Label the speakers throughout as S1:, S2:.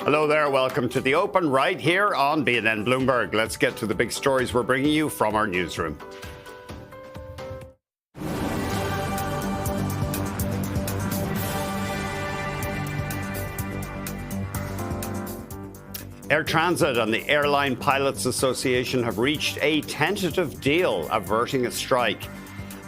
S1: Hello there. Welcome to The Open right here on BNN Bloomberg. Let's get to the big stories we're bringing you from our newsroom. Air Transit and the Airline Pilots Association have reached a tentative deal averting a strike.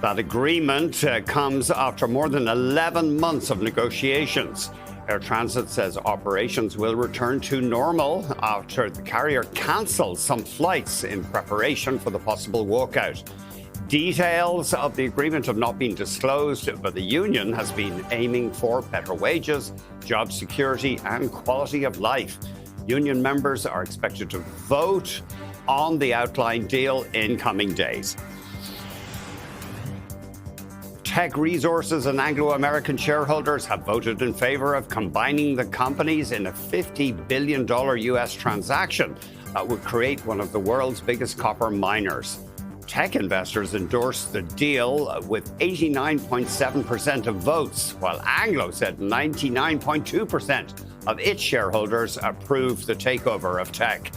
S1: That agreement comes after more than 11 months of negotiations. Air Transit says operations will return to normal after the carrier cancelled some flights in preparation for the possible walkout. Details of the agreement have not been disclosed, but the union has been aiming for better wages, job security, and quality of life. Union members are expected to vote on the outlined deal in coming days. Teck Resources and Anglo-American shareholders have voted in favor of combining the companies in a $50 billion U.S. transaction that would create one of the world's biggest copper miners. Teck investors endorsed the deal with 89.7% of votes, while Anglo said 99.2% of its shareholders approved the takeover of Teck.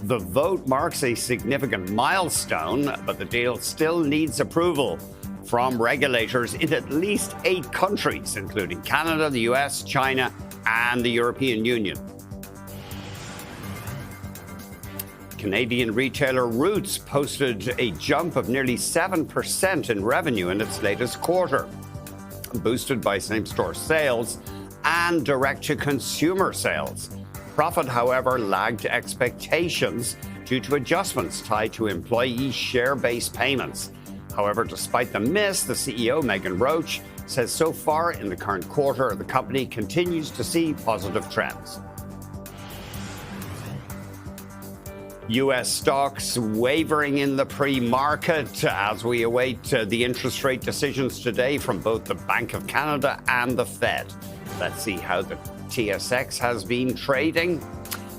S1: The vote marks a significant milestone, but the deal still needs approval from regulators in at least 8 countries, including Canada, the US, China, and the European Union. Canadian retailer Roots posted a jump of nearly 7% in revenue in its latest quarter, boosted by same-store sales and direct-to-consumer sales. Profit, however, lagged expectations due to adjustments tied to employee share-based payments. However, despite the miss, the CEO, Megan Roach, says so far in the current quarter, the company continues to see positive trends. U.S. stocks wavering in the pre-market as we await the interest rate decisions today from both the Bank of Canada and the Fed. Let's see how the TSX has been trading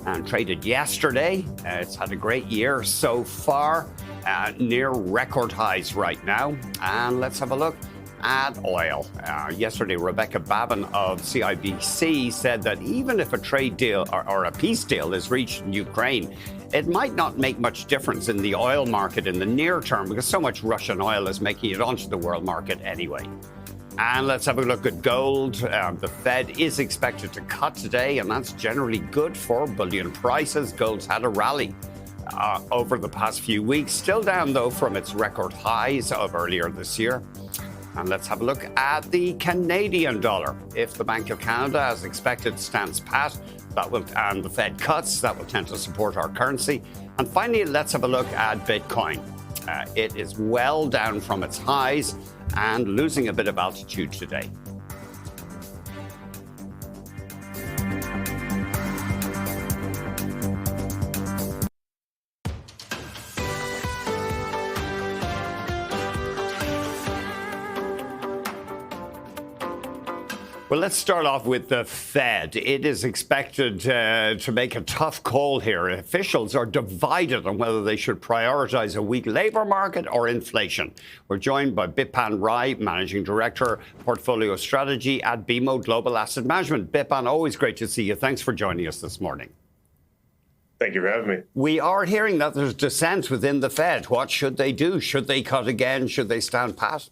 S1: and traded yesterday. It's had a great year so far. Near record highs right now. And let's have a look at oil. Yesterday, Rebecca Babin of CIBC said that even if a trade deal or a peace deal is reached in Ukraine, it might not make much difference in the oil market in the near term because so much Russian oil is making it onto the world market anyway. And let's have a look at gold. The Fed is expected to cut today, and that's generally good for bullion prices. Gold's had a rally over the past few weeks, still down though from its record highs of earlier this year. And let's have a look at the Canadian dollar. If the Bank of Canada, as expected, stands pat, and the Fed cuts, that will tend to support our currency. And finally, let's have a look at Bitcoin. It is well down from its highs and losing a bit of altitude today. Well, let's start off with the Fed. It is expected to make a tough call here. Officials are divided on whether they should prioritize a weak labor market or inflation. We're joined by Bipan Rai, Managing Director, Portfolio Strategy at BMO Global Asset Management. Bipan, always great to see you. Thanks for joining us this morning.
S2: Thank you for having me.
S1: We are hearing that there's dissent within the Fed. What should they do? Should they cut again? Should they stand pat?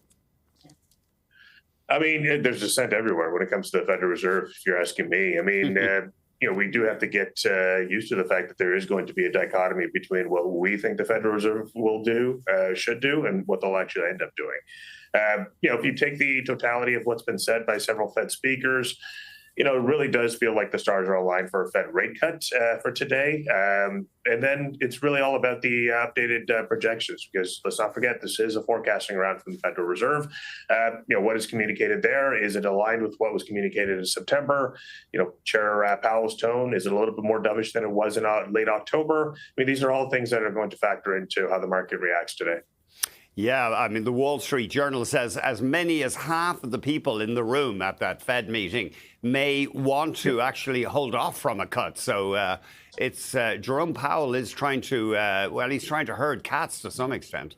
S2: I mean, there's dissent everywhere when it comes to the Federal Reserve, if you're asking me. I mean, we do have to get used to the fact that there is going to be a dichotomy between what we think the Federal Reserve will do, should do, and what they'll actually end up doing. If you take the totality of what's been said by several Fed speakers, it really does feel like the stars are aligned for a Fed rate cut for today. And then it's really all about the updated projections, because let's not forget, this is a forecasting round from the Federal Reserve. What is communicated there, is it aligned with what was communicated in September? Chair Powell's tone, is it a little bit more dovish than it was in late October? I mean, these are all things that are going to factor into how the market reacts today.
S1: Yeah, I mean, the Wall Street Journal says as many as half of the people in the room at that Fed meeting may want to actually hold off from a cut. So it's Jerome Powell is trying to, he's trying to herd cats to some extent.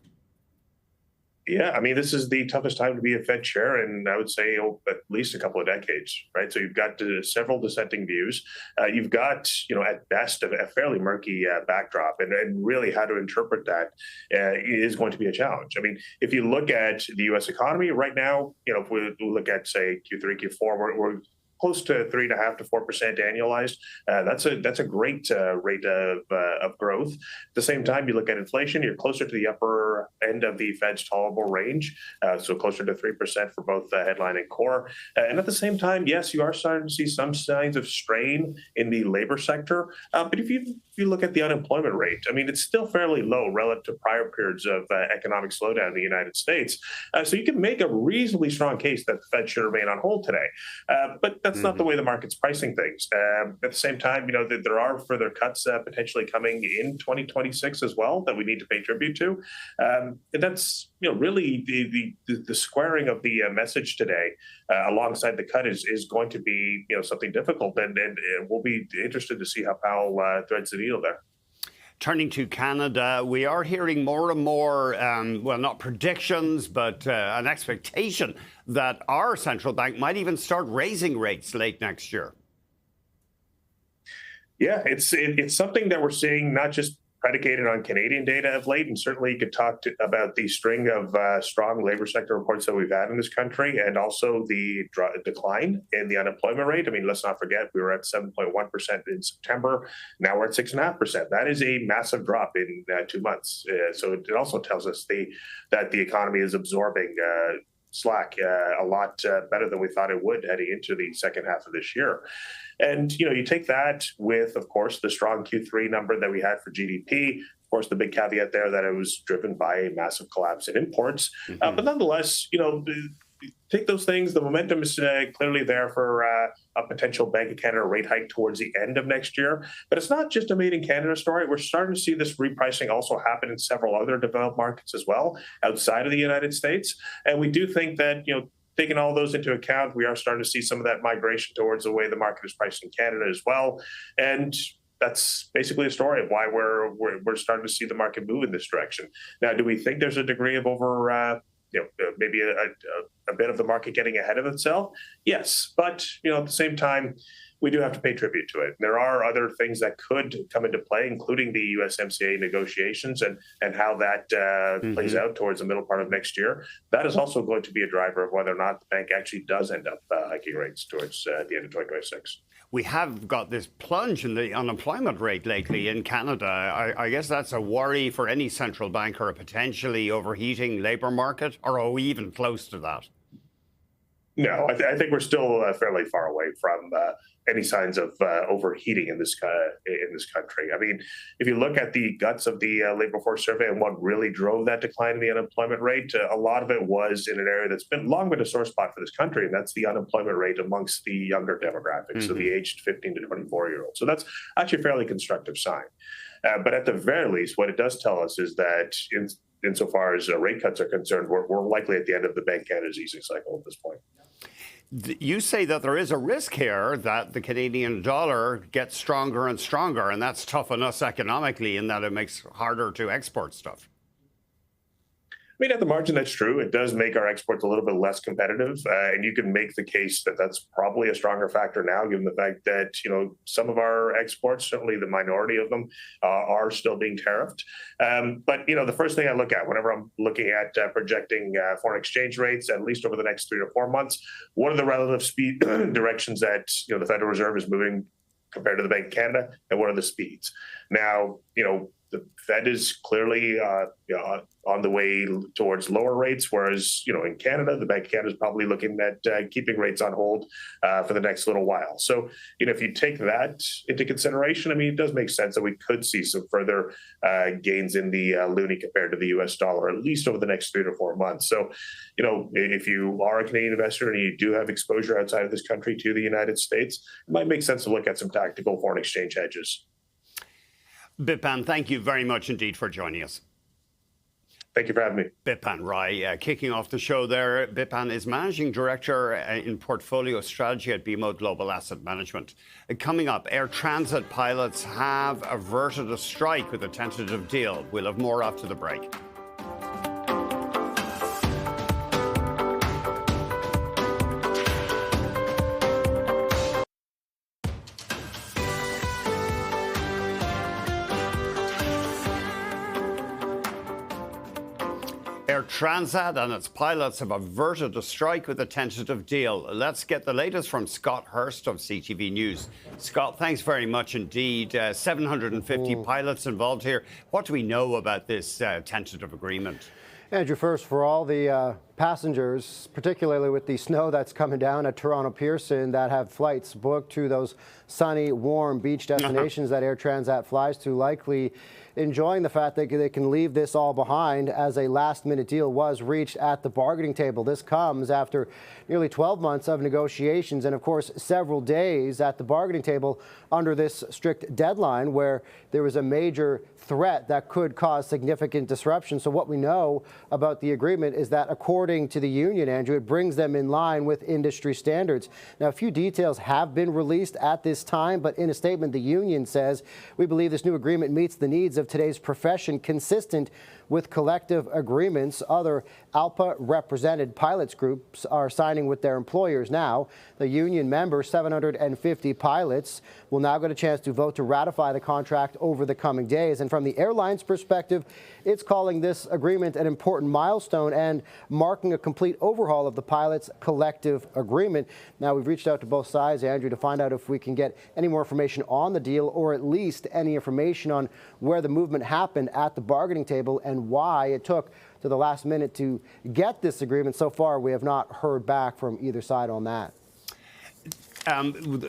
S2: Yeah, I mean, this is the toughest time to be a Fed chair, and I would say at least a couple of decades, right? So you've got several dissenting views. You've got, at best, a fairly murky backdrop, and really how to interpret that is going to be a challenge. I mean, if you look at the U.S. economy right now, if we look at, say, Q3, Q4, we're close to 3.5% to 4% annualized. That's a great rate of growth. At the same time, you look at inflation, you're closer to the upper end of the Fed's tolerable range, so closer to 3% for both headline and core. And at the same time, yes, you are starting to see some signs of strain in the labor sector. But if you look at the unemployment rate, I mean, it's still fairly low relative to prior periods of economic slowdown in the United States. So you can make a reasonably strong case that the Fed should remain on hold today. But that's not the way the market's pricing things. At the same time, there are further cuts potentially coming in 2026 as well that we need to pay tribute to. And that's really the squaring of the message today alongside the cut is going to be something difficult, and we'll be interested to see how Powell threads the needle there.
S1: Turning to Canada, we are hearing more and more, well, not predictions, but an expectation that our central bank might even start raising rates late next year.
S2: Yeah, it's something that we're seeing not just predicated on Canadian data of late, and certainly you could talk about the string of strong labor sector reports that we've had in this country, and also the decline in the unemployment rate. I mean, let's not forget, we were at 7.1% in September. Now we're at 6.5%. That is a massive drop in 2 months. So it also tells us that the economy is absorbing slack a lot better than we thought it would heading into the second half of this year. And, you take that with, of course, the strong Q3 number that we had for GDP. Of course, the big caveat there that it was driven by a massive collapse in imports. But nonetheless, take those things. The momentum is clearly there for a potential Bank of Canada rate hike towards the end of next year. But it's not just a Made in Canada story. We're starting to see this repricing also happen in several other developed markets as well, outside of the United States. And we do think that, taking all those into account, we are starting to see some of that migration towards the way the market is priced in Canada as well. And that's basically a story of why we're starting to see the market move in this direction. Now, do we think there's a degree of maybe a bit of the market getting ahead of itself? Yes, but at the same time, we do have to pay tribute to it. There are other things that could come into play, including the USMCA negotiations and how that plays out towards the middle part of next year. That is also going to be a driver of whether or not the bank actually does end up hiking rates towards the end of 2026.
S1: We have got this plunge in the unemployment rate lately in Canada. I guess that's a worry for any central bank, or a potentially overheating labour market, or are we even close to that?
S2: No, I think we're still fairly far away from any signs of overheating in this country. I mean, if you look at the guts of the labor force survey and what really drove that decline in the unemployment rate, a lot of it was in an area that's long been a sore spot for this country, and that's the unemployment rate amongst the younger demographics, so the aged 15 to 24-year-olds. So that's actually a fairly constructive sign. But at the very least, what it does tell us is that insofar as rate cuts are concerned, we're likely at the end of the Bank Canada's easing cycle at this point.
S1: You say that there is a risk here that the Canadian dollar gets stronger and stronger, and that's tough on us economically in that it makes it harder to export stuff.
S2: I mean, at the margin, that's true. It does make our exports a little bit less competitive. And you can make the case that that's probably a stronger factor now, given the fact that, some of our exports, certainly the minority of them, are still being tariffed. But, the first thing I look at whenever I'm looking at projecting foreign exchange rates, at least over the next 3 to 4 months, what are the relative speed directions that, the Federal Reserve is moving compared to the Bank of Canada, and what are the speeds? Now, the Fed is clearly on the way towards lower rates, whereas, in Canada, the Bank of Canada is probably looking at keeping rates on hold for the next little while. So, if you take that into consideration, I mean, it does make sense that we could see some further gains in the loonie compared to the U.S. dollar, at least over the next 3 to 4 months. So, if you are a Canadian investor and you do have exposure outside of this country to the United States, it might make sense to look at some tactical foreign exchange hedges.
S1: Bipan, thank you very much indeed for joining us.
S2: Thank you for having me.
S1: Bipan Rai, kicking off the show there. Bipan is Managing Director in Portfolio Strategy at BMO Global Asset Management. Coming up, air transit pilots have averted a strike with a tentative deal. We'll have more after the break. Air Transat and its pilots have averted a strike with a tentative deal. Let's get the latest from Scott Hurst of CTV News. Scott, thanks very much indeed. 750 pilots involved here. What do we know about this tentative agreement?
S3: Andrew, first, for all the passengers, particularly with the snow that's coming down at Toronto Pearson, that have flights booked to those sunny, warm beach destinations that Air Transat flies to, likely enjoying the fact that they can leave this all behind, as a last-minute deal was reached at the bargaining table. This comes after nearly 12 months of negotiations and, of course, several days at the bargaining table under this strict deadline where there was a major threat that could cause significant disruption. So what we know about the agreement is that, according to the union, Andrew, it brings them in line with industry standards. Now, a few details have been released at this time, but in a statement, the union says, "We believe this new agreement meets the needs of today's profession, consistent with collective agreements." Other ALPA-represented pilots groups are signing with their employers now. The union member, 750 pilots, will now get a chance to vote to ratify the contract over the coming days. And from the airline's perspective, it's calling this agreement an important milestone and marking a complete overhaul of the pilots' collective agreement. Now, we've reached out to both sides, Andrew, to find out if we can get any more information on the deal, or at least any information on where the movement happened at the bargaining table and why it took to the last minute to get this agreement. So far, we have not heard back from either side on that.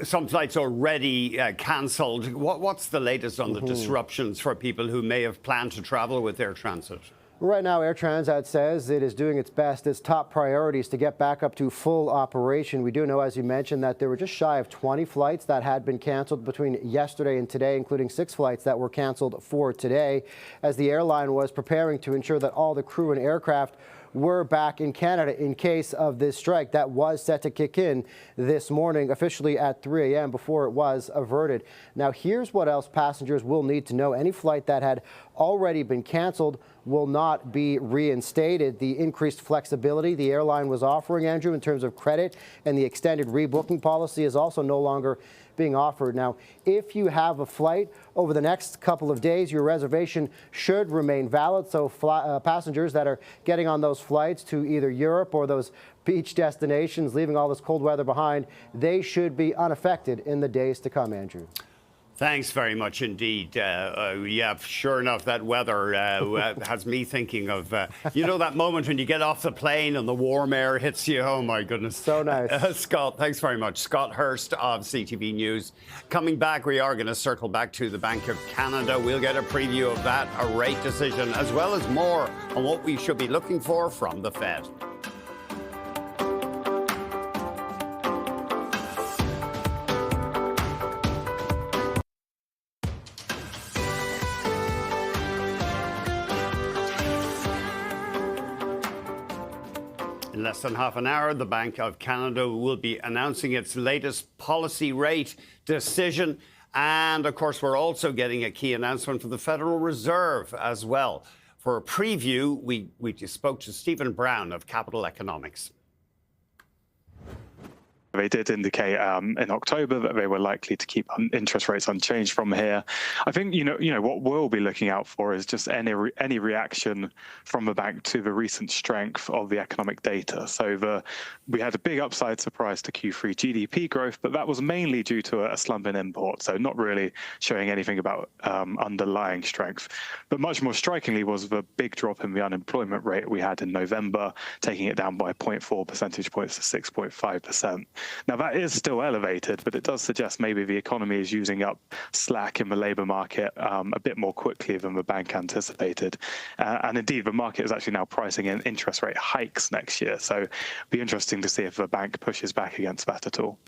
S1: Some flights already cancelled. What's the latest on the disruptions for people who may have planned to travel with Air Transit?
S3: Right now, Air Transat says it is doing its best. Its top priority is to get back up to full operation. We do know, as you mentioned, that there were just shy of 20 flights that had been canceled between yesterday and today, including 6 flights that were canceled for today, as the airline was preparing to ensure that all the crew and aircraft were back in Canada in case of this strike that was set to kick in this morning, officially at 3 a.m. before it was averted. Now, here's what else passengers will need to know. Any flight that had already been canceled will not be reinstated. The increased flexibility the airline was offering, Andrew, in terms of credit and the extended rebooking policy is also no longer being offered. Now, if you have a flight over the next couple of days, your reservation should remain valid. So passengers that are getting on those flights to either Europe or those beach destinations, leaving all this cold weather behind, they should be unaffected in the days to come, Andrew.
S1: Thanks very much indeed. Yeah, sure enough, that weather has me thinking of, you know, that moment when you get off the plane and the warm air hits you. Oh, my goodness.
S3: So nice.
S1: Scott, thanks very much. Scott Hurst of CTV News. Coming back, we are going to circle back to the Bank of Canada. We'll get a preview of that, a rate decision, as well as more on what we should be looking for from the Fed. In less than half an hour, the Bank of Canada will be announcing its latest policy rate decision. And, of course, we're also getting a key announcement from the Federal Reserve as well. For a preview, we spoke to Stephen Brown of Capital Economics.
S4: They did indicate in October that they were likely to keep interest rates unchanged from here. I think you know what we'll be looking out for is just any reaction from the bank to the recent strength of the economic data. So we had a big upside surprise to Q3 GDP growth, but that was mainly due to a slump in imports, so not really showing anything about underlying strength. But much more strikingly was the big drop in the unemployment rate we had in November, taking it down by 0.4 percentage points to 6.5%. Now, that is still elevated, but it does suggest maybe the economy is using up slack in the labour market a bit more quickly than the bank anticipated. And indeed, the market is actually now pricing in interest rate hikes next year. So it'll be interesting to see if the bank pushes back against that at all.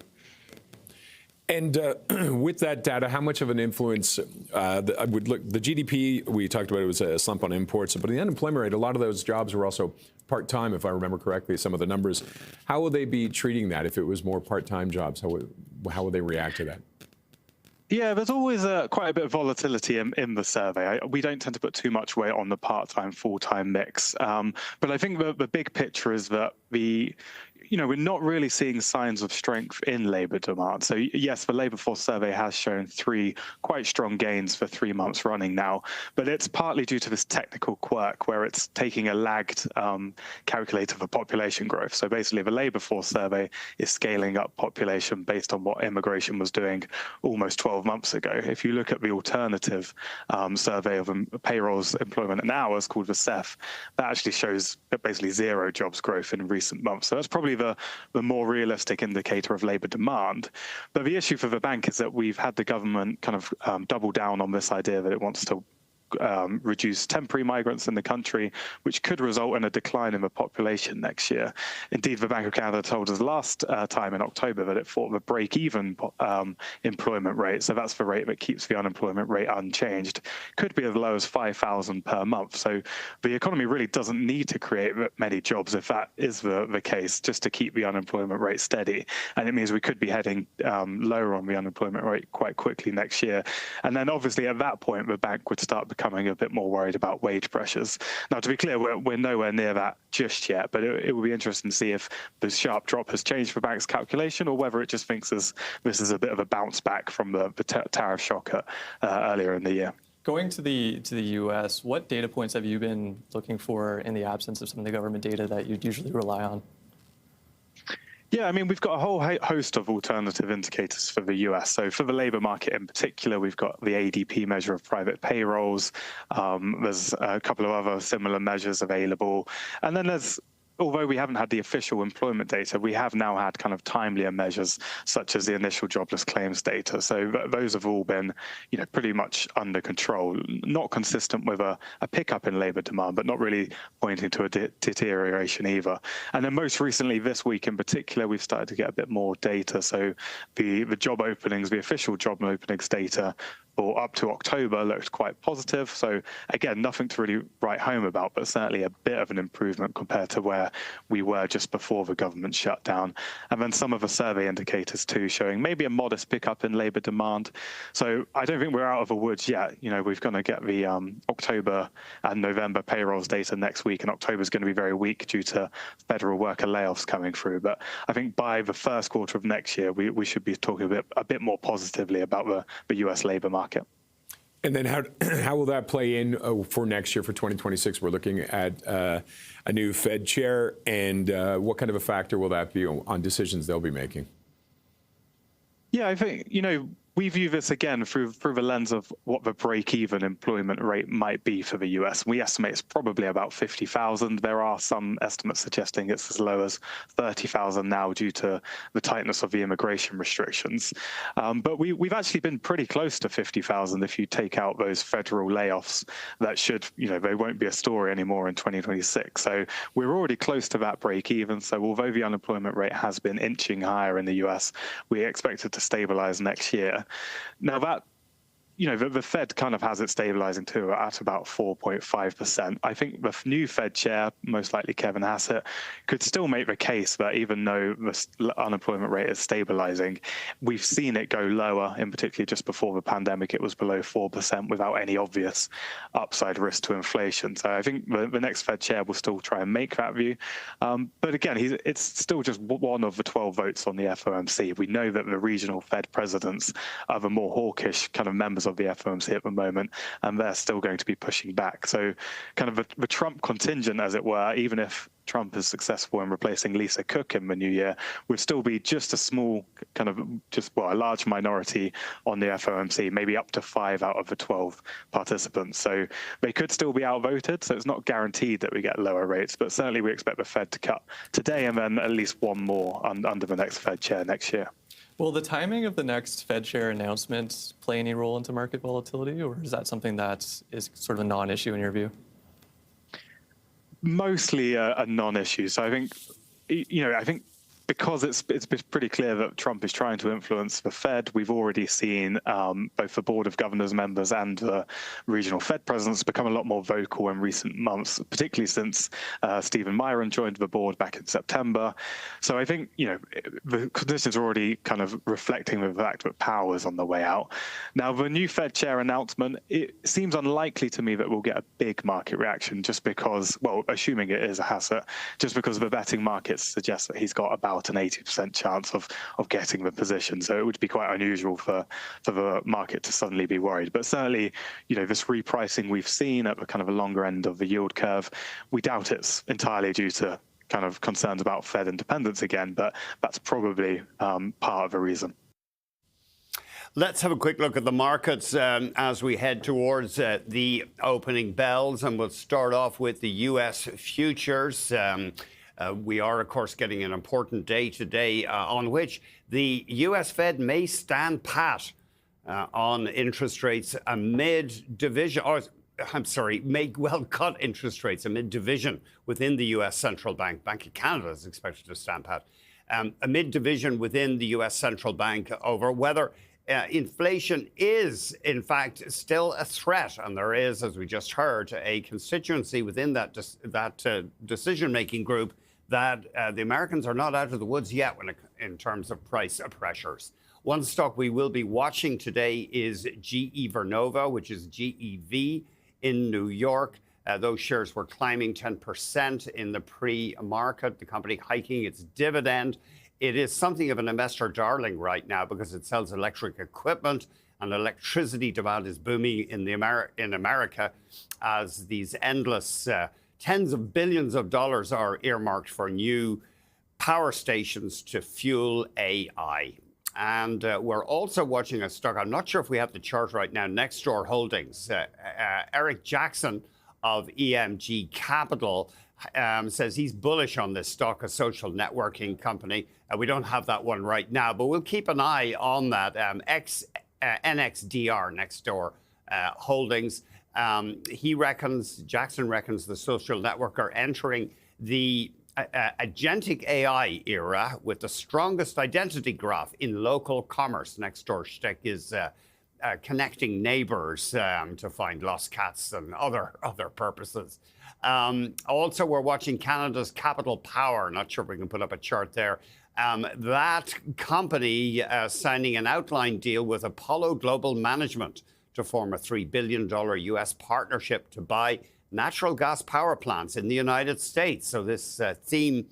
S5: And with that data, how much of an influence would look? The GDP, we talked about, it was a slump on imports, but the unemployment rate, a lot of those jobs were also part-time, if I remember correctly, some of the numbers. How will they be treating that if it was more part-time jobs? How would they react to that?
S4: Yeah, there's always quite a bit of volatility in the survey. We don't tend to put too much weight on the part-time, full-time mix. But I think the big picture is that we're not really seeing signs of strength in labour demand. So yes, the labour force survey has shown 3 quite strong gains for 3 months running now, but it's partly due to this technical quirk where it's taking a lagged calculator for population growth. So basically, the labour force survey is scaling up population based on what immigration was doing almost 12 months ago. If you look at the alternative survey of payrolls, employment and hours called the CEF, that actually shows basically 0 jobs growth in recent months. So that's probably the more realistic indicator of labour demand. But the issue for the bank is that we've had the government kind of double down on this idea that it wants to reduce temporary migrants in the country, which could result in a decline in the population next year. Indeed, the Bank of Canada told us last time in October that it thought the break-even employment rate, so that's the rate that keeps the unemployment rate unchanged, could be as low as 5,000 per month. So the economy really doesn't need to create many jobs if that is the case, just to keep the unemployment rate steady. And it means we could be heading lower on the unemployment rate quite quickly next year. And then obviously at that point, the bank would start becoming a bit more worried about wage pressures. Now, to be clear, we're nowhere near that just yet, but it will be interesting to see if the sharp drop has changed the bank's calculation or whether it just thinks this is a bit of a bounce back from the tariff shock earlier in the year.
S6: Going to the U.S., what data points have you been looking for in the absence of some of the government data that you'd usually rely on?
S4: Yeah, I mean, we've got a whole host of alternative indicators for the US. So for the labour market in particular, we've got the ADP measure of private payrolls. There's a couple of other similar measures available. And then although we haven't had the official employment data, we have now had kind of timelier measures, such as the initial jobless claims data. So those have all been, pretty much under control, not consistent with a pickup in labour demand, but not really pointing to a deterioration either. And then most recently, this week in particular, we've started to get a bit more data. So the job openings, the official job openings data or up to October looked quite positive. So again, nothing to really write home about, but certainly a bit of an improvement compared to where we were just before the government shutdown. And then some of the survey indicators too, showing maybe a modest pickup in labour demand. So I don't think we're out of the woods yet. We're going to get the October and November payrolls data next week, and October is going to be very weak due to federal worker layoffs coming through. But I think by the first quarter of next year, we should be talking a bit more positively about the US labour market.
S5: And then how will that play in for next year, for 2026? We're looking at a new Fed chair, and what kind of a factor will that be on decisions they'll be making?
S4: Yeah, I think, we view this again through the lens of what the break-even employment rate might be for the US. We estimate it's probably about 50,000. There are some estimates suggesting it's as low as 30,000 now due to the tightness of the immigration restrictions. But we've actually been pretty close to 50,000 if you take out those federal layoffs that should, they won't be a story anymore in 2026. So we're already close to that break-even. So although the unemployment rate has been inching higher in the US, we expect it to stabilize next year. Now that, the Fed kind of has it stabilizing too at about 4.5%. I think the new Fed chair, most likely Kevin Hassett, could still make the case that even though the unemployment rate is stabilizing, we've seen it go lower, in particular just before the pandemic, it was below 4% without any obvious upside risk to inflation. So I think the next Fed chair will still try and make that view. But again, it's still just one of the 12 votes on the FOMC. We know that the regional Fed presidents are the more hawkish kind of members of the FOMC at the moment, and they're still going to be pushing back. So kind of the Trump contingent, as it were, even if Trump is successful in replacing Lisa Cook in the new year, would still be just a small a large minority on the FOMC, maybe up to 5 out of the 12 participants. So they could still be outvoted. So it's not guaranteed that we get lower rates, but certainly we expect the Fed to cut today and then at least one more under the next Fed chair next year.
S6: Will the timing of the next Fed chair announcement play any role into market volatility, or is that something that is sort of a non-issue in your view? Mostly
S4: a non-issue. So I think, because it's pretty clear that Trump is trying to influence the Fed. We've already seen both the Board of Governors members and the regional Fed presidents become a lot more vocal in recent months, particularly since Stephen Myron joined the board back in September. So I think, the conditions are already kind of reflecting the fact that power is on the way out. Now, the new Fed chair announcement, it seems unlikely to me that we'll get a big market reaction just because, well, assuming it is a Hassett, just because the betting markets suggest that he's got about an 80% chance of getting the position. So it would be quite unusual for the market to suddenly be worried. But certainly, this repricing we've seen at the kind of a longer end of the yield curve, we doubt it's entirely due to kind of concerns about Fed independence again, but that's probably part of the reason.
S1: Let's have a quick look at the markets as we head towards the opening bells, and we'll start off with the U.S. futures. We are, of course, getting an important day today on which the U.S. Fed may stand pat on interest rates amid division, may well cut interest rates amid division within the U.S. Central Bank. Bank of Canada is expected to stand pat amid division within the U.S. Central Bank over whether inflation is, in fact, still a threat. And there is, as we just heard, a constituency within that decision-making group that the Americans are not out of the woods yet in terms of price pressures. One stock we will be watching today is GE Vernova, which is GEV in New York. Those shares were climbing 10% in the pre-market, the company hiking its dividend. It is something of an investor darling right now because it sells electric equipment, and electricity demand is booming in America as these endless tens of billions of dollars are earmarked for new power stations to fuel AI. And we're also watching a stock. I'm not sure if we have the chart right now. Nextdoor Holdings. Eric Jackson of EMG Capital says he's bullish on this stock, a social networking company. We don't have that one right now, but we'll keep an eye on that. NXDR, Nextdoor Holdings. Jackson reckons the social network are entering the agentic AI era with the strongest identity graph in local commerce. Nextdoor shtick is connecting neighbors to find lost cats and other purposes. Also, we're watching Canada's Capital Power. Not sure if we can put up a chart there. That company signing an outline deal with Apollo Global Management to form a $3 billion U.S. partnership to buy natural gas power plants in the United States. So this theme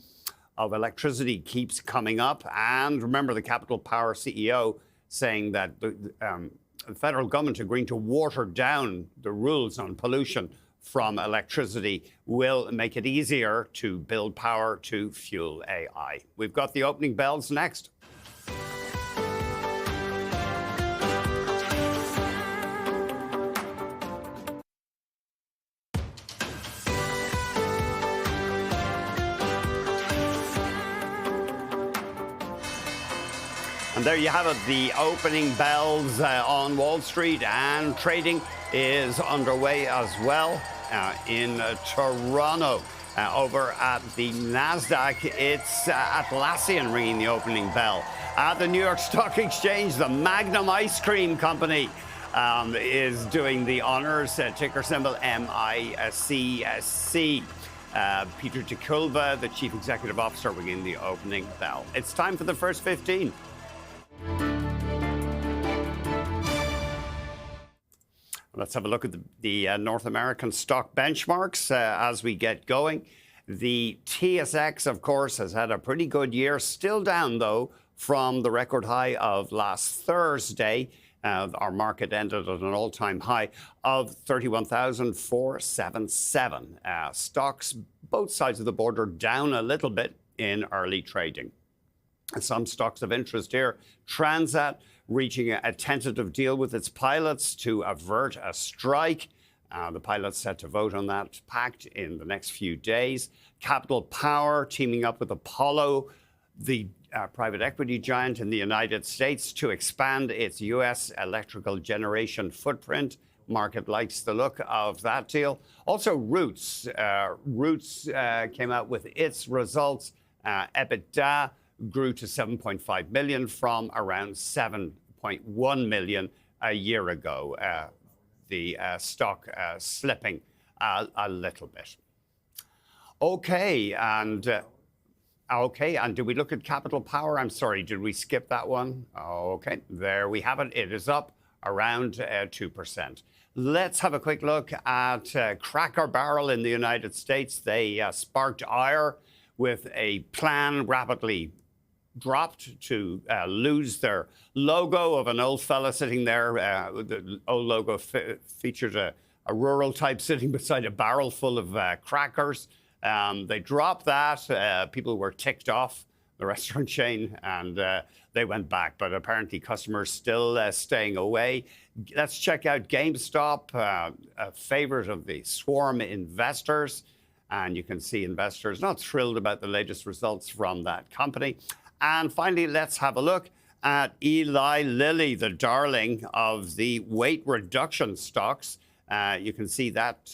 S1: of electricity keeps coming up. And remember, the Capital Power CEO saying that the federal government agreeing to water down the rules on pollution from electricity will make it easier to build power to fuel AI. We've got the opening bells next. And there you have it, the opening bells on Wall Street, and trading is underway as well in Toronto. Over at the NASDAQ, it's Atlassian ringing the opening bell. At the New York Stock Exchange, the Magnum Ice Cream Company is doing the honors, ticker symbol MICC. Peter DeKulva, the Chief Executive Officer, ringing the opening bell. It's time for the first 15. Let's have a look at the North American stock benchmarks as we get going. The TSX, of course, has had a pretty good year. Still down, though, from the record high of last Thursday. Our market ended at an all-time high of 31,477. Stocks, both sides of the border, down a little bit in early trading. Some stocks of interest here. Transat reaching a tentative deal with its pilots to avert a strike. The pilots set to vote on that pact in the next few days. Capital Power teaming up with Apollo, the private equity giant in the United States, to expand its U.S. electrical generation footprint. Market likes the look of that deal. Also, Roots. Roots came out with its results. EBITDA grew to 7.5 million from around 7.1 million a year ago. The stock slipping a little bit. Okay, and do we look at Capital Power? I'm sorry, did we skip that one? Okay, there we have it. It is up around 2%. Let's have a quick look at Cracker Barrel in the United States. They sparked ire with a plan rapidly dropped to lose their logo of an old fella sitting there. The old logo featured a rural type sitting beside a barrel full of crackers. They dropped that. People were ticked off, the restaurant chain, and they went back. But apparently customers still staying away. Let's check out GameStop, a favorite of the swarm investors. And you can see investors not thrilled about the latest results from that company. And finally, let's have a look at Eli Lilly, the darling of the weight reduction stocks. You can see that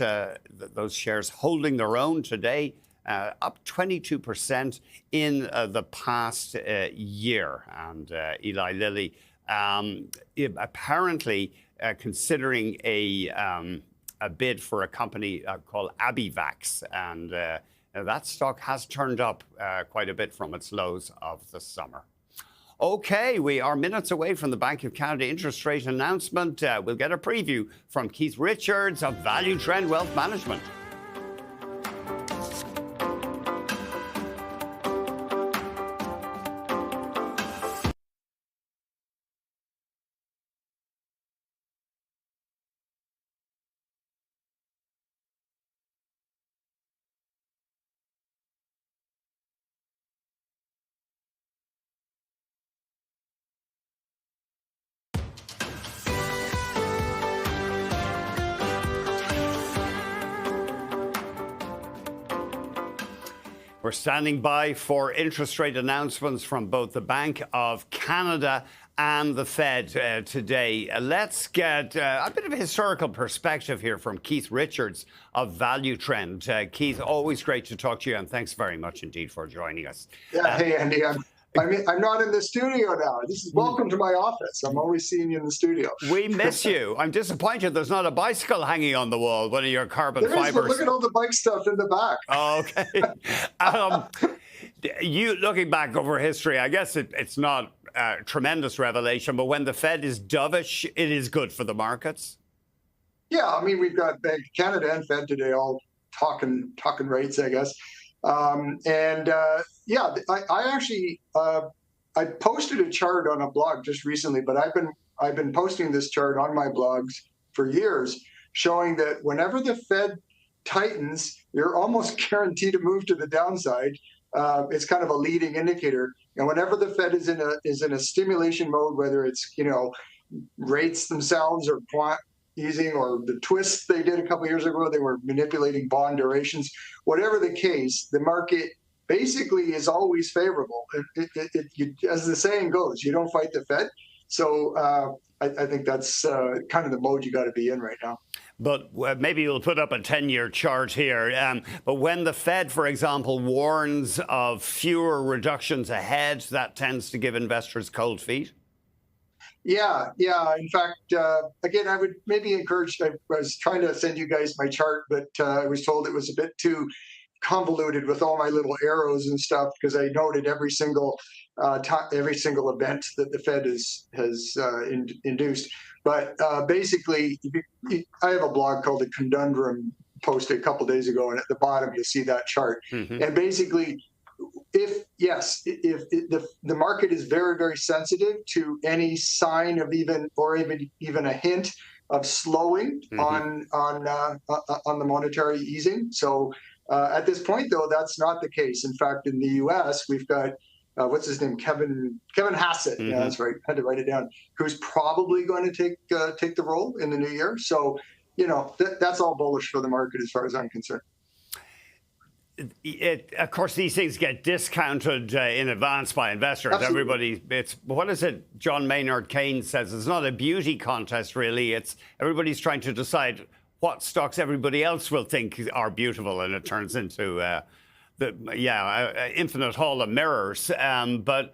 S1: those shares holding their own today, up 22% in the past year. And Eli Lilly apparently considering a bid for a company called Abivax. And that stock has turned up quite a bit from its lows of the summer. Okay, we are minutes away from the Bank of Canada interest rate announcement. We'll get a preview from Keith Richards of Value Trend Wealth Management. We're standing by for interest rate announcements from both the Bank of Canada and the Fed today. Let's get a bit of a historical perspective here from Keith Richards of Value Trend. Keith, always great to talk to you, and thanks very much indeed for joining us.
S7: Yeah, hey, Andy. I'm not in the studio now. This is welcome to my office. I'm always seeing you in the studio.
S1: We miss you. I'm disappointed there's not a bicycle hanging on the wall, one of your carbon
S7: there
S1: fibers.
S7: Is, but look at all the bike stuff in the back.
S1: Oh, okay. You looking back over history, I guess it's not a tremendous revelation, but when the Fed is dovish, it is good for the markets.
S7: Yeah, I mean, we've got Bank of Canada and Fed today all talking rates, I guess. Yeah, I actually I posted a chart on a blog just recently, but I've been posting this chart on my blogs for years, showing that whenever the Fed tightens, you're almost guaranteed to move to the downside. It's kind of a leading indicator. And whenever the Fed is in a stimulation mode, whether it's rates themselves or quant easing or the twists they did a couple of years ago, they were manipulating bond durations. Whatever the case, the market basically is always favorable. As the saying goes, you don't fight the Fed. So I think that's kind of the mode you got to be in right now.
S1: But maybe we'll put up a 10-year chart here. But when the Fed, for example, warns of fewer reductions ahead, that tends to give investors cold feet.
S7: Yeah. In fact, again, I would maybe encourage. I was trying to send you guys my chart, but I was told it was a bit too convoluted with all my little arrows and stuff because I noted every single event that the Fed has induced. But basically, I have a blog called The Conundrum, posted a couple of days ago, and at the bottom you see that chart. Mm-hmm. And basically, if the market is very, very sensitive to any sign of even a hint of slowing on the monetary easing. So at this point, though, that's not the case. In fact, in the U.S., we've got what's his name, Kevin Hassett. Mm-hmm. Yeah, that's right. I had to write it down. Who's probably going to take the role in the new year. So that's all bullish for the market as far as I'm concerned.
S1: Of course, these things get discounted in advance by investors. Absolutely. What is it? John Maynard Keynes says it's not a beauty contest, really. It's everybody's trying to decide what stocks everybody else will think are beautiful, and it turns into infinite hall of mirrors. But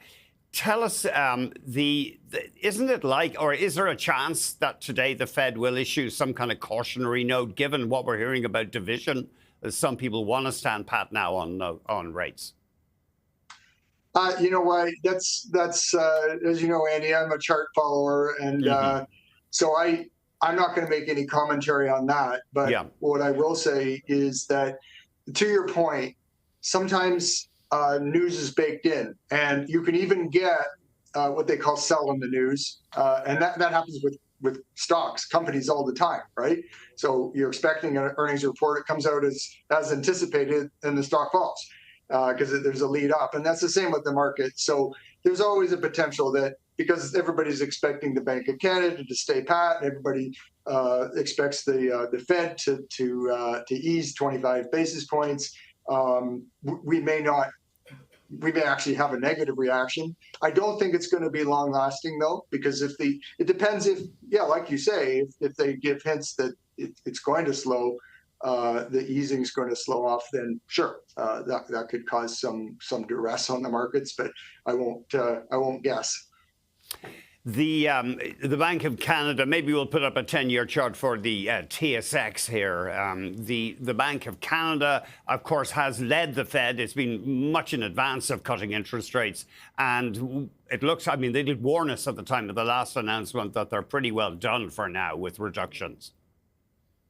S1: tell us, isn't it like, or is there a chance that today the Fed will issue some kind of cautionary note, given what we're hearing about division? Some people want to stand pat now on rates.
S7: You know what? That's as you know, Andy, I'm a chart follower, and so I'm not going to make any commentary on that. But what I will say is that, to your point, sometimes news is baked in, and you can even get what they call sell in the news, and that happens with stocks, companies all the time, right? So you're expecting an earnings report, it comes out as anticipated, and the stock falls because there's a lead up, and that's the same with the market. So there's always a potential that, because everybody's expecting the Bank of Canada to stay pat, and everybody expects the Fed to ease 25 basis points, we may actually have a negative reaction. I don't think it's going to be long lasting though, because it depends if, like you say, if they give hints that it's going to slow, the easing is going to slow off, then sure, that could cause some duress on the markets, but I won't guess.
S1: The Bank of Canada, maybe we'll put up a 10-year chart for the TSX here. The Bank of Canada, of course, has led the Fed. It's been much in advance of cutting interest rates. And it looks, I mean, they did warn us at the time of the last announcement that they're pretty well done for now with reductions.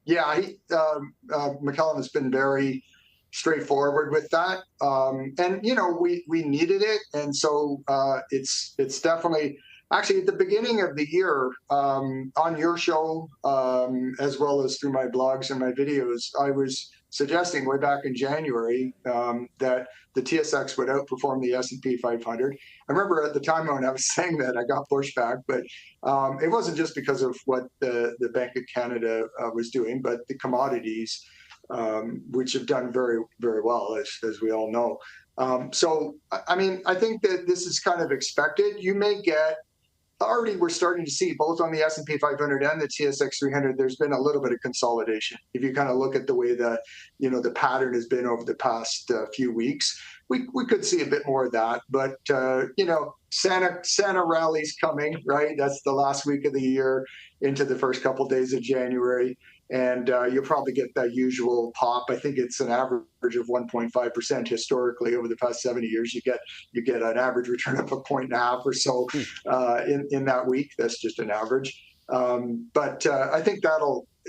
S1: Yeah,
S7: McCallum has been very straightforward with that. And, you know, we needed it. And so it's definitely... Actually, at the beginning of the year, on your show, as well as through my blogs and my videos, I was suggesting way back in January that the TSX would outperform the S&P 500. I remember at the time when I was saying that, I got pushback, but it wasn't just because of what the Bank of Canada was doing, but the commodities, which have done very, very well, as we all know. So, I mean, I think that this is kind of expected. You may get... Already, we're starting to see, both on the S&P 500 and the TSX 300, there's been a little bit of consolidation. If you kind of look at the way the pattern has been over the past few weeks, we could see a bit more of that. But Santa rally's coming, right? That's the last week of the year into the first couple of days of January, and you'll probably get that usual pop. I think it's an average of 1.5% historically over the past 70 years. You get an average return of 1.5 or so in that week. That's just an average. But I think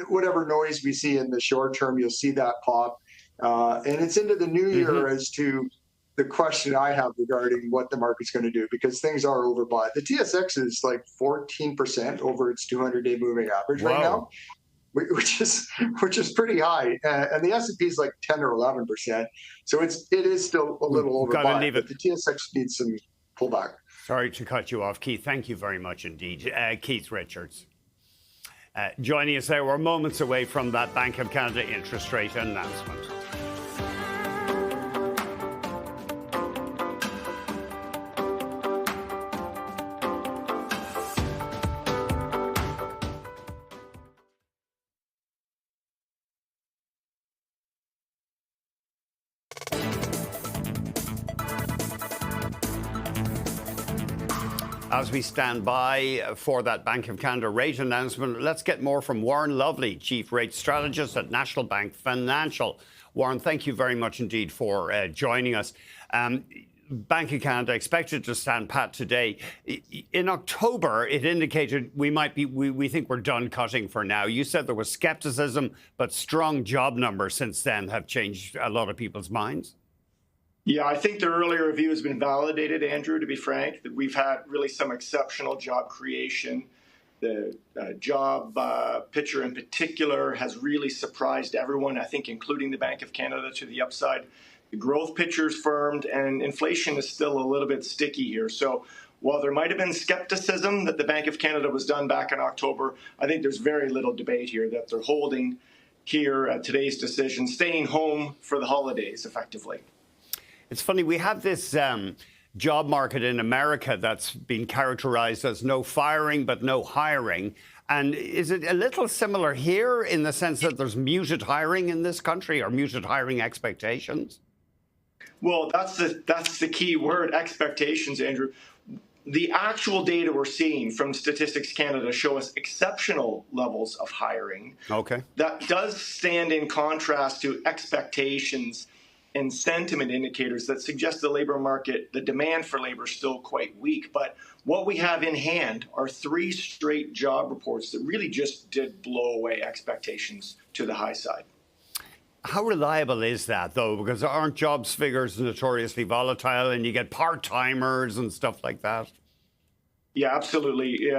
S7: whatever noise we see in the short term, you'll see that pop. And it's into the new year as to the question I have regarding what the market's going to do, because things are overbought. The TSX is like 14% over its 200-day moving average right now, which is pretty high, and the S&P is like 10 or 11%. So it is still a little overbought. But the TSX needs some pullback.
S1: Sorry to cut you off, Keith. Thank you very much indeed, Keith Richards. Joining us there, we're moments away from that Bank of Canada interest rate announcement. As we stand by for that Bank of Canada rate announcement, let's get more from Warren Lovely, Chief Rate Strategist at National Bank Financial. Warren, thank you very much indeed for joining us. Bank of Canada expected to stand pat today. In October, it indicated we think we're done cutting for now. You said there was skepticism, but strong job numbers since then have changed a lot of people's minds.
S8: Yeah, I think the earlier review has been validated, Andrew, to be frank, that we've had really some exceptional job creation. The job picture in particular has really surprised everyone, I think, including the Bank of Canada, to the upside. The growth picture's firmed, and inflation is still a little bit sticky here. So while there might have been skepticism that the Bank of Canada was done back in October, I think there's very little debate here that they're holding here at today's decision, staying home for the holidays, effectively.
S1: It's funny, we have this job market in America that's been characterized as no firing but no hiring. And is it a little similar here in the sense that there's muted hiring in this country, or muted hiring expectations?
S8: Well, that's the key word, expectations, Andrew. The actual data we're seeing from Statistics Canada show us exceptional levels of hiring.
S1: Okay.
S8: That does stand in contrast to expectations and sentiment indicators that suggest the labor market, the demand for labor is still quite weak. But what we have in hand are 3 straight job reports that really just did blow away expectations to the high side.
S1: How reliable is that, though? Because aren't jobs figures notoriously volatile, and you get part-timers and stuff like that?
S8: Yeah, absolutely.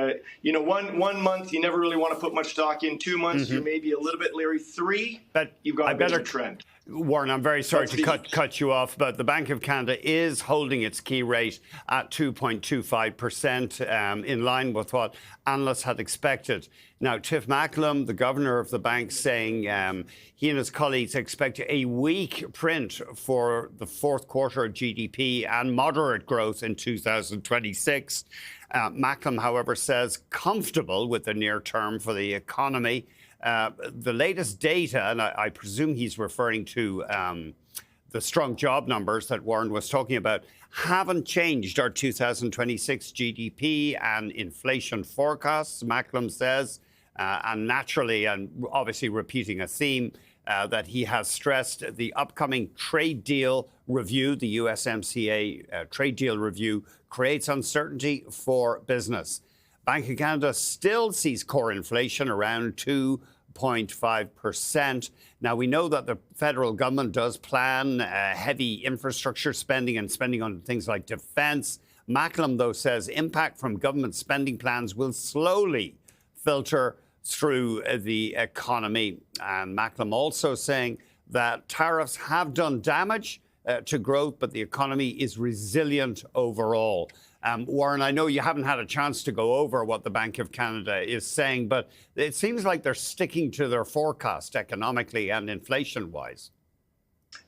S8: One month you never really want to put much stock in. 2 months you're maybe a little bit leery. 3,
S1: but
S8: you've got a bit of a trend.
S1: Warren, I'm very sorry to cut you off, but the Bank of Canada is holding its key rate at 2.25%, in line with what analysts had expected. Now, Tiff Macklem, the governor of the bank, saying he and his colleagues expect a weak print for the fourth quarter of GDP and moderate growth in 2026. Macklem, however, says comfortable with the near term for the economy. The latest data, and I presume he's referring to the strong job numbers that Warren was talking about, haven't changed our 2026 GDP and inflation forecasts, Macklem says, and naturally, and obviously repeating a theme that he has stressed, the upcoming trade deal review, the USMCA trade deal review, creates uncertainty for business. Bank of Canada still sees core inflation around 2.5%. Now, we know that the federal government does plan heavy infrastructure spending and spending on things like defense. Macklem, though, says impact from government spending plans will slowly filter through the economy. And Macklem also saying that tariffs have done damage to growth, but the economy is resilient overall. Warren, I know you haven't had a chance to go over what the Bank of Canada is saying, but it seems like they're sticking to their forecast economically and inflation-wise.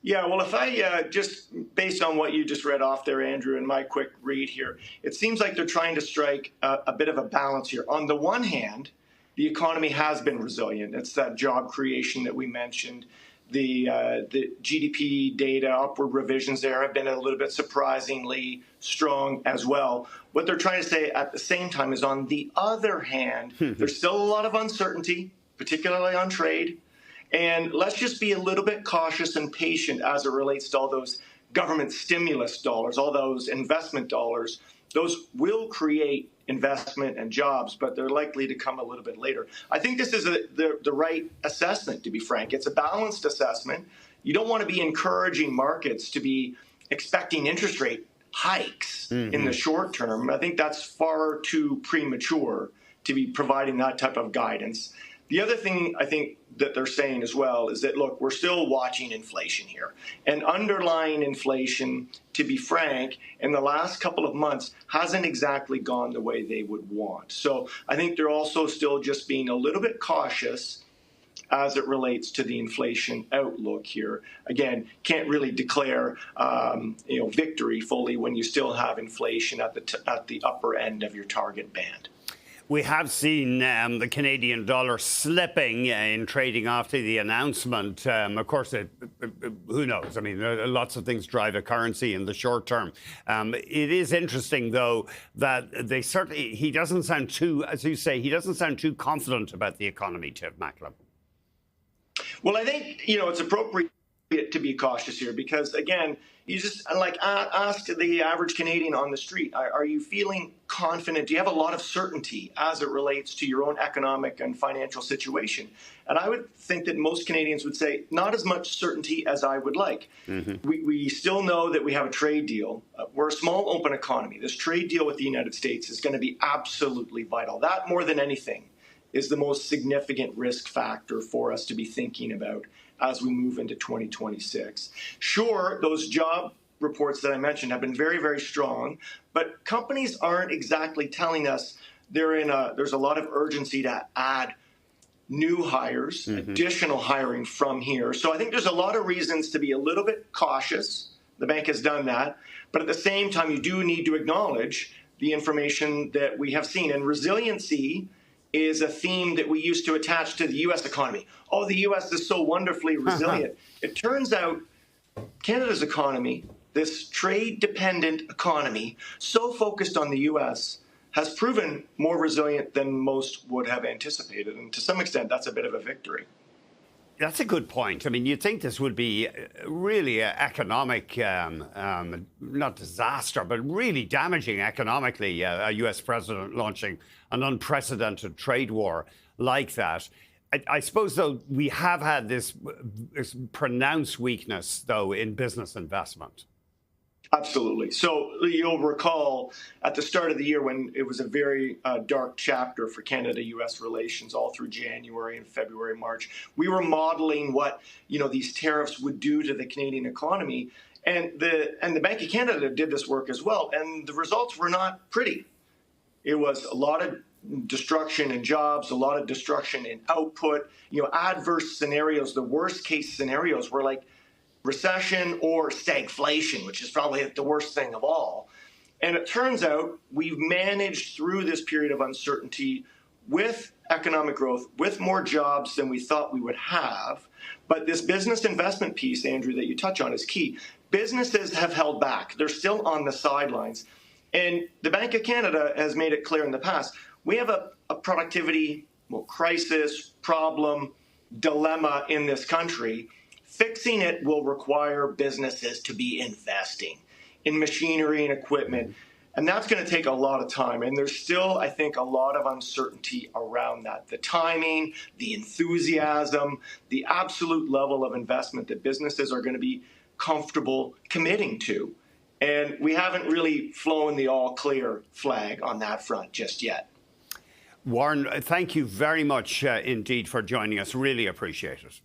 S8: Yeah, well, if I just based on what you just read off there, Andrew, and my quick read here, it seems like they're trying to strike a bit of a balance here. On the one hand, the economy has been resilient. It's that job creation that we mentioned. The GDP data, upward revisions there have been a little bit surprisingly strong as well. What they're trying to say at the same time is, on the other hand, there's still a lot of uncertainty, particularly on trade. And let's just be a little bit cautious and patient as it relates to all those government stimulus dollars, all those investment dollars. Those will create investment and jobs, but they're likely to come a little bit later. I think this is the right assessment, to be frank. It's a balanced assessment. You don't want to be encouraging markets to be expecting interest rate hikes in the short term. I think that's far too premature to be providing that type of guidance. The other thing I think that they're saying as well is that, look, we're still watching inflation here. And underlying inflation, to be frank, in the last couple of months hasn't exactly gone the way they would want. So I think they're also still just being a little bit cautious as it relates to the inflation outlook here. Again, can't really declare victory fully when you still have inflation at the upper end of your target band.
S1: We have seen the Canadian dollar slipping in trading after the announcement. Of course, who knows? I mean, lots of things drive a currency in the short term. It is interesting, though, that he doesn't sound too, as you say, he doesn't sound too confident about the economy, Tiff Macklem.
S8: Well, I think, it's appropriate to be cautious here because, again, you just ask the average Canadian on the street, are you feeling confident? Do you have a lot of certainty as it relates to your own economic and financial situation? And I would think that most Canadians would say not as much certainty as I would like. We still know that we have a trade deal. We're a small open economy. This trade deal with the United States is going to be absolutely vital. That, more than anything, is the most significant risk factor for us to be thinking about as we move into 2026. Sure, those job reports that I mentioned have been very, very strong, but companies aren't exactly telling us there's a lot of urgency to add new hires, additional hiring from here. So I think there's a lot of reasons to be a little bit cautious. The bank has done that. But at the same time, you do need to acknowledge the information that we have seen. And resiliency is a theme that we used to attach to the U.S. economy. Oh, the U.S. is so wonderfully resilient. It turns out Canada's economy, this trade-dependent economy, so focused on the U.S., has proven more resilient than most would have anticipated. And to some extent, that's a bit of a victory.
S1: That's a good point. I mean, you'd think this would be really an economic, not disaster, but really damaging economically, a U.S. president launching an unprecedented trade war like that. I suppose, though, we have had this pronounced weakness, though, in business investment.
S8: Absolutely. So you'll recall at the start of the year when it was a very dark chapter for Canada-U.S. relations all through January and February, March, we were modeling what these tariffs would do to the Canadian economy. And the Bank of Canada did this work as well. And the results were not pretty. It was a lot of destruction in jobs, a lot of destruction in output, adverse scenarios. The worst case scenarios were like recession or stagflation, which is probably the worst thing of all. And it turns out we've managed through this period of uncertainty with economic growth, with more jobs than we thought we would have. But this business investment piece, Andrew, that you touch on is key. Businesses have held back. They're still on the sidelines. And the Bank of Canada has made it clear in the past, we have a productivity crisis, problem, dilemma in this country. Fixing it will require businesses to be investing in machinery and equipment. And that's going to take a lot of time. And there's still, I think, a lot of uncertainty around that. The timing, the enthusiasm, the absolute level of investment that businesses are going to be comfortable committing to. And we haven't really flown the all clear flag on that front just yet.
S1: Warren, thank you very much indeed for joining us. Really appreciate it.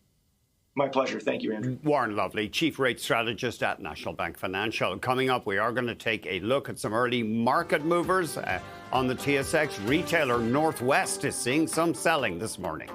S8: My pleasure. Thank you, Andrew.
S1: Warren Lovely, Chief Rate Strategist at National Bank Financial. Coming up, we are going to take a look at some early market movers on the TSX. Retailer Northwest is seeing some selling this morning.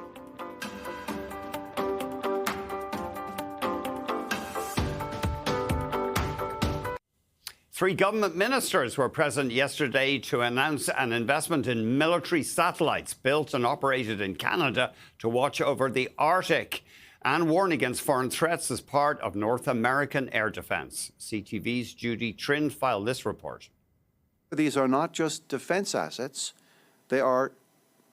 S1: Three government ministers were present yesterday to announce an investment in military satellites built and operated in Canada to watch over the Arctic and warn against foreign threats as part of North American air defense. CTV's Judy Trin filed this report.
S9: These are not just defense assets, they are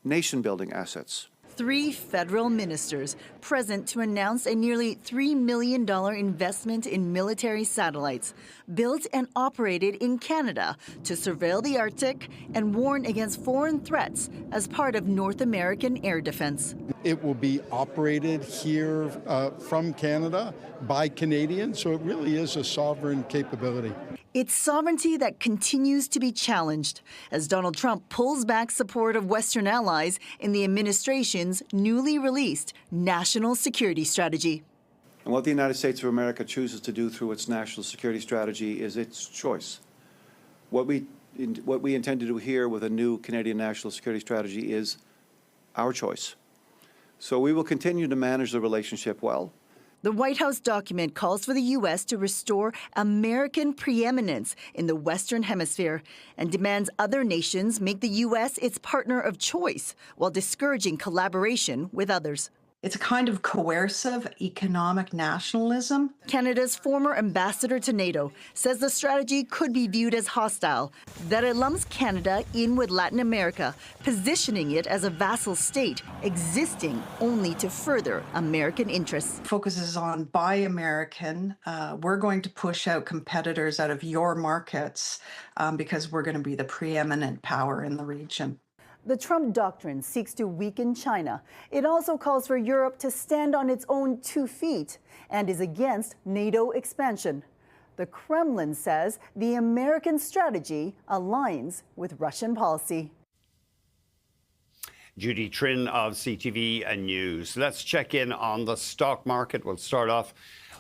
S9: nation-building assets.
S10: Three federal ministers present to announce a nearly $3 million investment in military satellites built and operated in Canada to surveil the Arctic and warn against foreign threats as part of North American air defense.
S11: It will be operated here from Canada by Canadians, so it really is a sovereign capability.
S10: It's sovereignty that continues to be challenged as Donald Trump pulls back support of Western allies in the administration's newly released national security strategy.
S9: And what the United States of America chooses to do through its national security strategy is its choice. What we intend to do here with a new Canadian national security strategy is our choice. So we will continue to manage the relationship well.
S10: The White House document calls for the U.S. to restore American preeminence in the Western Hemisphere and demands other nations make the U.S. its partner of choice while discouraging collaboration with others.
S12: It's a kind of coercive economic nationalism.
S10: Canada's former ambassador to NATO says the strategy could be viewed as hostile, that it lumps Canada in with Latin America, positioning it as a vassal state existing only to further American interests.
S12: Focuses on buy American. We're going to push out competitors out of your markets because we're going to be the preeminent power in the region.
S10: The Trump doctrine seeks to weaken China. It also calls for Europe to stand on its own 2 feet and is against NATO expansion. The Kremlin says the American strategy aligns with Russian policy.
S1: Judy Trin of CTV News. Let's check in on the stock market. We'll start off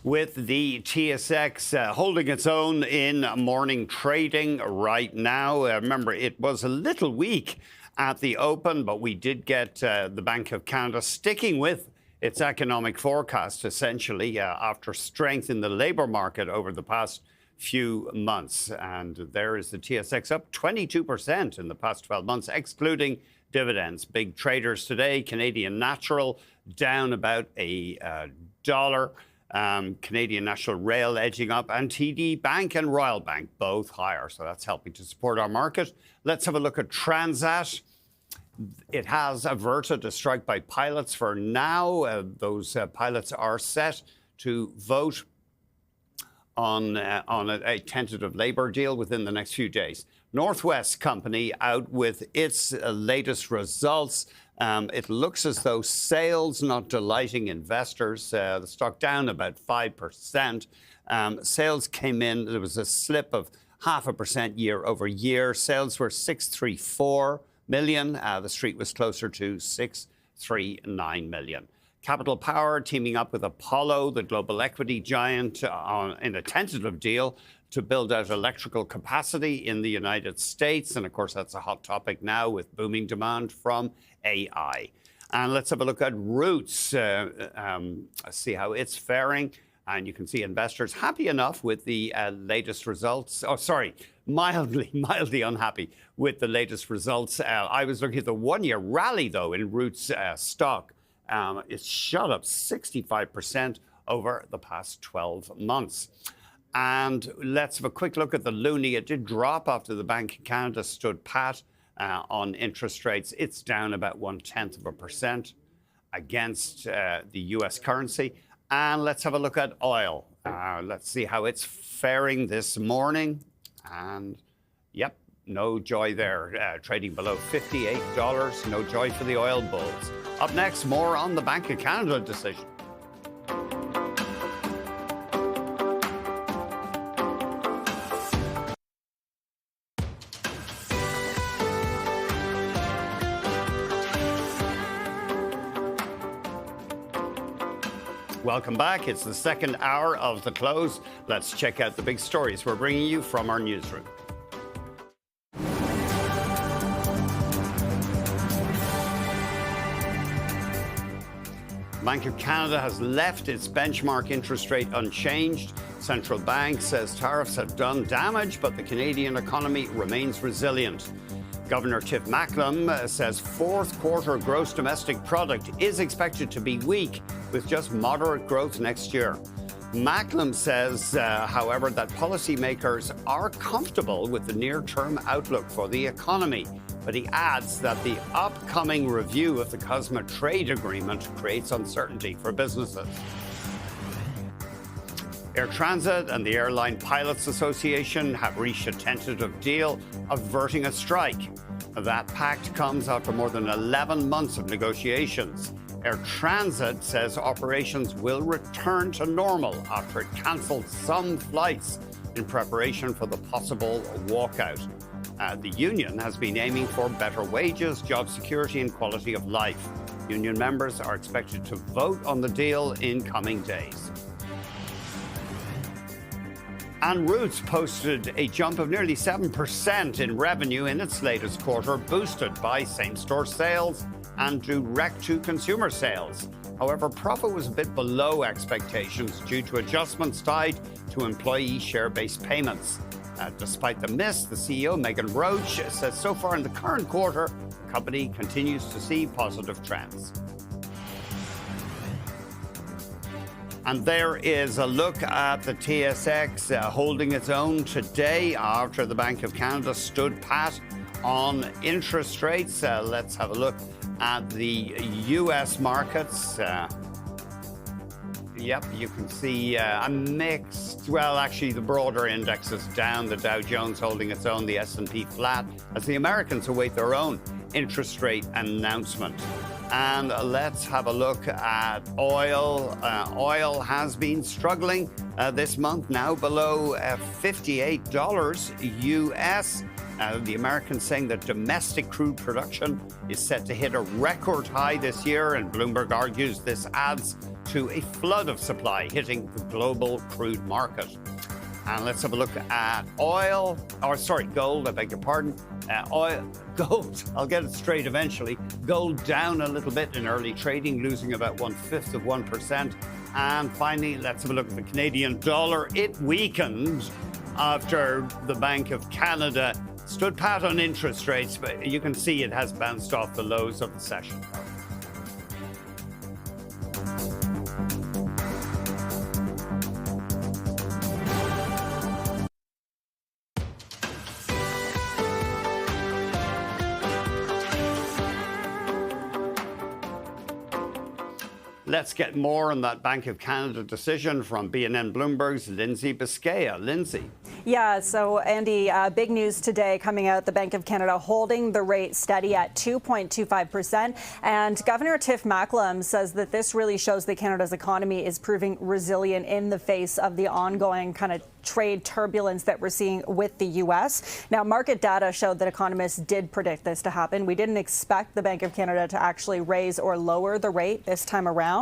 S1: with the TSX holding its own in morning trading right now. Remember, it was a little weak at the open, but we did get the Bank of Canada sticking with its economic forecast, essentially, after strength in the labour market over the past few months. And there is the TSX up 22% in the past 12 months, excluding dividends. Big traders today, Canadian Natural down about $1. Canadian National Rail edging up, and TD Bank and Royal Bank both higher. So that's helping to support our market. Let's have a look at Transat. It has averted a strike by pilots for now. Those pilots are set to vote on a tentative labour deal within the next few days. Northwest Company out with its latest results. It looks as though sales not delighting investors. The stock down about 5%. Sales came in, there was a slip of 0.5% year over year. Sales were 634 million. The street was closer to 639 million. Capital Power teaming up with Apollo, the global equity giant, in a tentative deal to build out electrical capacity in the United States. And of course, that's a hot topic now with booming demand from AI. And let's have a look at Roots, see how it's faring. And you can see investors happy enough with the latest results. Oh, sorry, mildly unhappy with the latest results. I was looking at the one-year rally, though, in Roots stock. It's shot up 65% over the past 12 months. And let's have a quick look at the loonie. It did drop after the Bank of Canada stood pat on interest rates. It's down about 0.1% against the US currency. And let's have a look at oil. Let's see how it's faring this morning. And yep, no joy there. Trading below $58. No joy for the oil bulls. Up next, more on the Bank of Canada decision. Welcome back. It's the second hour of The Close. Let's check out the big stories we're bringing you from our newsroom. Bank of Canada has left its benchmark interest rate unchanged. Central Bank says tariffs have done damage, but the Canadian economy remains resilient. Governor Tiff Macklem says fourth quarter gross domestic product is expected to be weak, with just moderate growth next year. Macklem says, however, that policymakers are comfortable with the near-term outlook for the economy. But he adds that the upcoming review of the CUSMA trade agreement creates uncertainty for businesses. Air Transit and the Airline Pilots Association have reached a tentative deal averting a strike. That pact comes after more than 11 months of negotiations. Air Transit says operations will return to normal after it cancelled some flights in preparation for the possible walkout. The union has been aiming for better wages, job security, and quality of life. Union members are expected to vote on the deal in coming days. And Roots posted a jump of nearly 7% in revenue in its latest quarter, boosted by same-store sales and direct-to-consumer sales. However, profit was a bit below expectations due to adjustments tied to employee share-based payments. Despite the miss, the CEO, Megan Roach, says so far in the current quarter, the company continues to see positive trends. And there is a look at the TSX holding its own today after the Bank of Canada stood pat on interest rates. Let's have a look at the US markets. Yep, you can see a mixed, well, actually the broader index is down, the Dow Jones holding its own, the S&P flat, as the Americans await their own interest rate announcement. And let's have a look at oil. Oil has been struggling this month, now below $58 US. The Americans saying that domestic crude production is set to hit a record high this year, and Bloomberg argues this adds to a flood of supply hitting the global crude market. And let's have a look at gold, I beg your pardon. Gold, I'll get it straight eventually. Gold down a little bit in early trading, losing about 1/5%. And finally, let's have a look at the Canadian dollar. It weakened after the Bank of Canada stood pat on interest rates, but you can see it has bounced off the lows of the session. Let's get more on that Bank of Canada decision from BNN Bloomberg's Lindsay Biscaya. Lindsay.
S13: Yeah, so Andy, big news today coming out, the Bank of Canada holding the rate steady at 2.25%. And Governor Tiff Macklem says that this really shows that Canada's economy is proving resilient in the face of the ongoing kind of trade turbulence that we're seeing with the U.S. Now, market data showed that economists did predict this to happen. We didn't expect the Bank of Canada to actually raise or lower the rate this time around.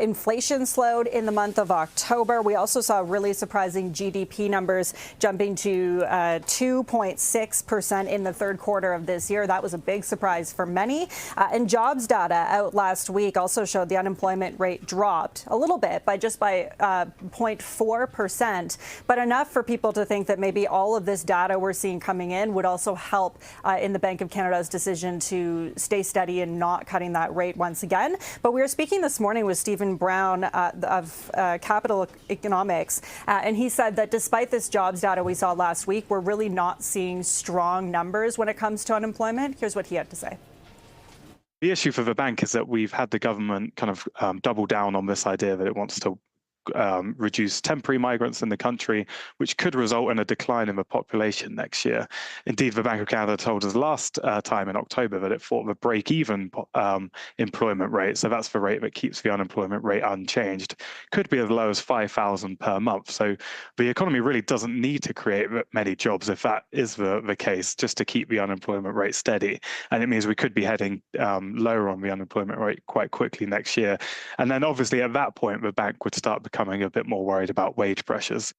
S13: Inflation slowed in the month of October. We also saw really surprising GDP numbers jumping to 2.6% in the third quarter of this year. That was a big surprise for many. And jobs data out last week also showed the unemployment rate dropped a little bit by 0.4%. But enough for people to think that maybe all of this data we're seeing coming in would also help in the Bank of Canada's decision to stay steady and not cutting that rate once again. But we were speaking this morning with Stephen Brown of Capital Economics, and he said that despite this jobs data we saw last week, we're really not seeing strong numbers when it comes to unemployment. Here's what he had to say.
S4: The issue for the bank is that we've had the government kind of double down on this idea that it wants to reduce temporary migrants in the country, which could result in a decline in the population next year. Indeed, the Bank of Canada told us last time in October that it thought the break-even employment rate, so that's the rate that keeps the unemployment rate unchanged, could be as low as 5,000 per month. So the economy really doesn't need to create many jobs if that is the case, just to keep the unemployment rate steady. And it means we could be heading lower on the unemployment rate quite quickly next year. And then obviously at that point, the bank would start becoming a bit more worried about wage pressures.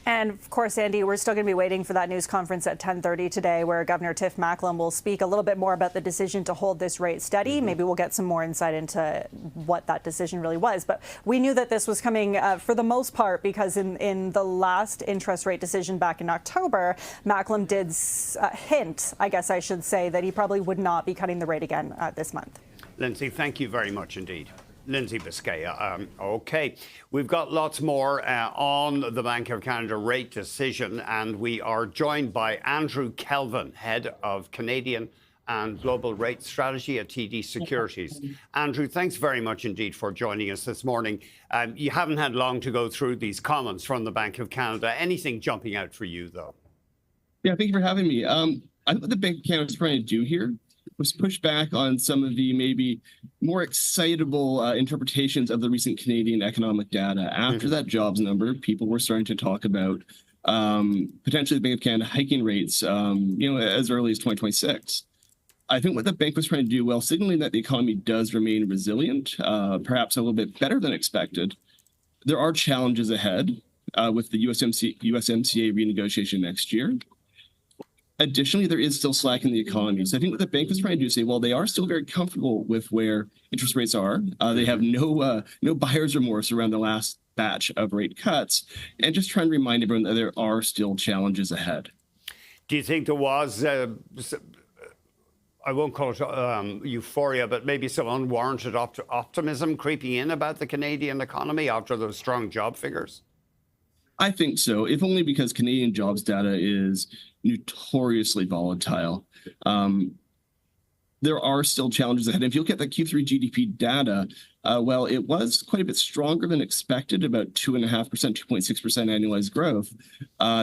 S13: And of course, Andy, we're still going to be waiting for that news conference at 10:30 today, where Governor Tiff Macklem will speak a little bit more about the decision to hold this rate steady. Maybe we'll get some more insight into what that decision really was. But we knew that this was coming for the most part because in the last interest rate decision back in October, Macklem did hint, I guess I should say, that he probably would not be cutting the rate again this month.
S1: Lindsay, thank you very much indeed. Lindsay Biscaya. Okay, we've got lots more on the Bank of Canada rate decision, and we are joined by Andrew Kelvin, head of Canadian and Global Rate Strategy at TD Securities. Andrew, thanks very much indeed for joining us this morning. You haven't had long to go through these comments from the Bank of Canada. Anything jumping out for you, though?
S14: Yeah, thank you for having me. I think what the Bank of Canada is trying to do here was push back on some of the maybe more excitable interpretations of the recent Canadian economic data. After that jobs number, people were starting to talk about potentially the Bank of Canada hiking rates, as early as 2026. I think what the bank was trying to do, while signaling that the economy does remain resilient, perhaps a little bit better than expected, there are challenges ahead with the USMCA renegotiation next year. Additionally, there is still slack in the economy. So I think what the bank was trying to do is say, well, they are still very comfortable with where interest rates are. They have no buyer's remorse around the last batch of rate cuts, and just trying to remind everyone that there are still challenges ahead.
S1: Do you think there was, I won't call it euphoria, but maybe some unwarranted optimism creeping in about the Canadian economy after those strong job figures?
S14: I think so, if only because Canadian jobs data is notoriously volatile. There are still challenges ahead. If you look at the Q3 GDP data, well, it was quite a bit stronger than expected, about 2.5%, 2.6% annualized growth.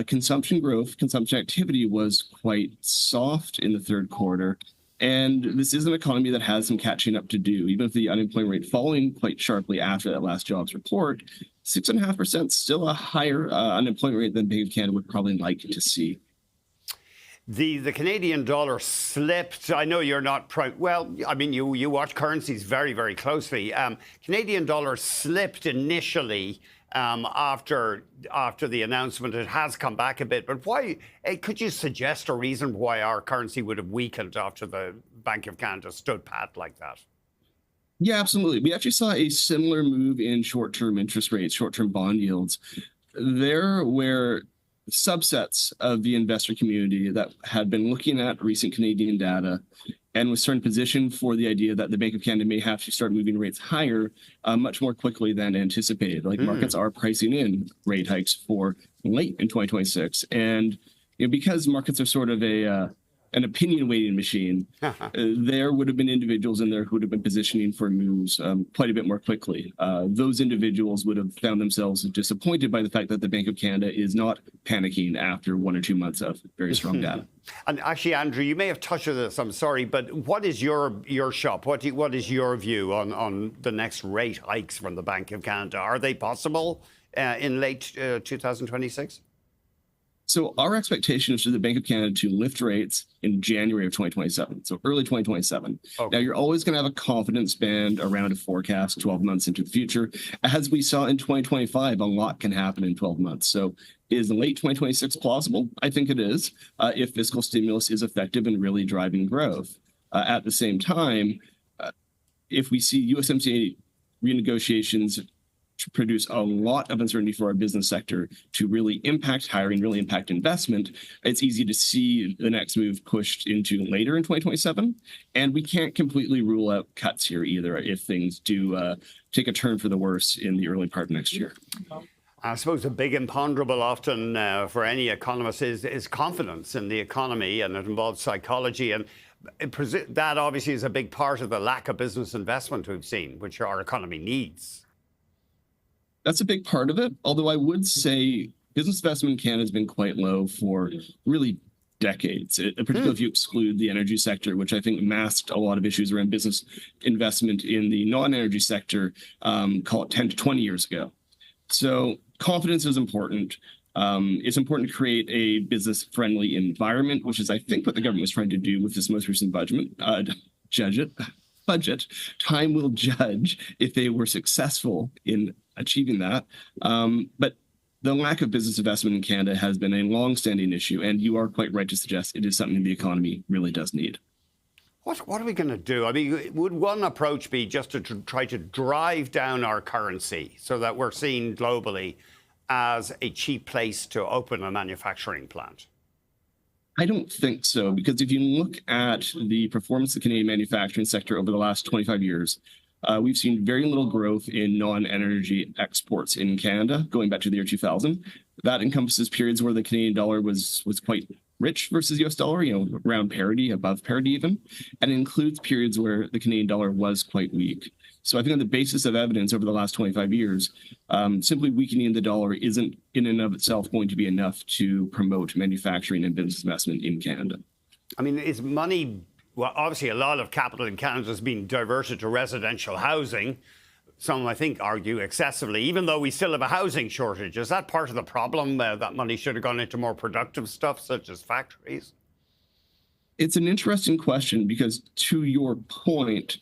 S14: Consumption activity was quite soft in the third quarter. And this is an economy that has some catching up to do. Even with the unemployment rate falling quite sharply after that last jobs report, 6.5% still a higher unemployment rate than Bank of Canada would probably like to see.
S1: The Canadian dollar slipped. I know you're not well, I mean, you watch currencies very, very closely. Canadian dollar slipped initially after the announcement. It has come back a bit. But why? Could you suggest a reason why our currency would have weakened after the Bank of Canada stood pat like that?
S14: Yeah, absolutely. We actually saw a similar move in short-term interest rates, short-term bond yields. There were subsets of the investor community that had been looking at recent Canadian data and was starting to position for the idea that the Bank of Canada may have to start moving rates higher much more quickly than anticipated. Like markets are pricing in rate hikes for late in 2026. And because markets are sort of a an opinion weighting machine, there would have been individuals in there who would have been positioning for moves quite a bit more quickly. Those individuals would have found themselves disappointed by the fact that the Bank of Canada is not panicking after 1 or 2 months of very strong data.
S1: And actually, Andrew, you may have touched on this, I'm sorry, but what is your shop? What is your view on the next rate hikes from the Bank of Canada? Are they possible in late 2026?
S14: So our expectation is for the Bank of Canada to lift rates in January of 2027, so early 2027. Okay. Now, you're always going to have a confidence band around a forecast 12 months into the future. As we saw in 2025, a lot can happen in 12 months. So is late 2026 plausible? I think it is, if fiscal stimulus is effective in really driving growth. At the same time, if we see USMCA renegotiations to produce a lot of uncertainty for our business sector to really impact hiring, really impact investment, it's easy to see the next move pushed into later in 2027. And we can't completely rule out cuts here either if things do take a turn for the worse in the early part of next year.
S1: I suppose a big imponderable often for any economist is confidence in the economy, and it involves psychology. And that obviously is a big part of the lack of business investment we've seen, which our economy needs.
S14: That's a big part of it, although I would say business investment in Canada has been quite low for really decades, particularly if you exclude the energy sector, which I think masked a lot of issues around business investment in the non-energy sector, call it 10 to 20 years ago. So confidence is important. It's important to create a business-friendly environment, which is, I think, what the government was trying to do with this most recent budget. Time will judge if they were successful in achieving that. But the lack of business investment in Canada has been a long-standing issue, and you are quite right to suggest it is something the economy really does need.
S1: What are we going to do? I mean, would one approach be just to try to drive down our currency so that we're seen globally as a cheap place to open a manufacturing plant?
S14: I don't think so, because if you look at the performance of the Canadian manufacturing sector over the last 25 years, we've seen very little growth in non-energy exports in Canada going back to the year 2000. That encompasses periods where the Canadian dollar was quite rich versus US dollar, around parity, above parity even, and it includes periods where the Canadian dollar was quite weak. So I think on the basis of evidence over the last 25 years, simply weakening the dollar isn't in and of itself going to be enough to promote manufacturing and business investment in Canada.
S1: I mean, is money, well, obviously a lot of capital in Canada has been diverted to residential housing. Some, I think, argue excessively, even though we still have a housing shortage. Is that part of the problem, that money should have gone into more productive stuff, such as factories?
S14: It's an interesting question because, to your point,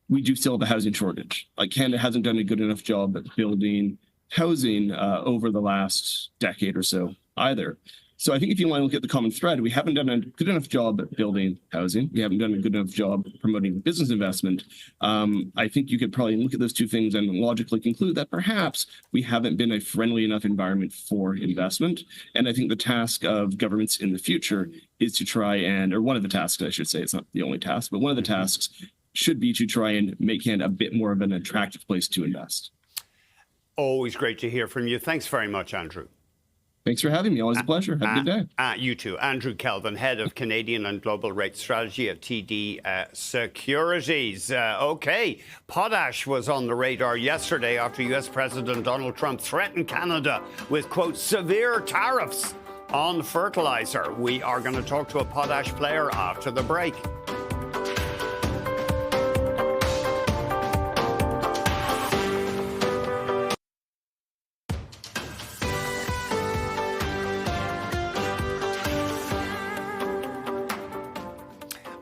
S14: we do still have a housing shortage. Like, Canada hasn't done a good enough job at building housing over the last decade or so either. So I think if you want to look at the common thread, we haven't done a good enough job at building housing. We haven't done a good enough job promoting business investment. I think you could probably look at those two things and logically conclude that perhaps we haven't been a friendly enough environment for investment. And I think the task of governments in the future is to try and, or one of the tasks, I should say, it's not the only task, but one of the tasks should be to try and make Canada a bit more of an attractive place to invest.
S1: Always great to hear from you. Thanks very much, Andrew.
S14: Thanks for having me. Always a pleasure. Have a good day.
S1: You too. Andrew Kelvin, Head of Canadian and Global Rate Strategy at TD Securities. Okay, potash was on the radar yesterday after US President Donald Trump threatened Canada with, quote, severe tariffs on fertilizer. We are going to talk to a potash player after the break.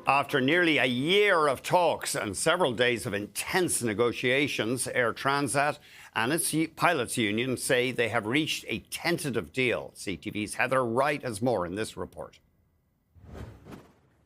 S1: After nearly a year of talks and several days of intense negotiations, Air Transat and its pilots union say they have reached a tentative deal. CTV's Heather Wright has more in this report.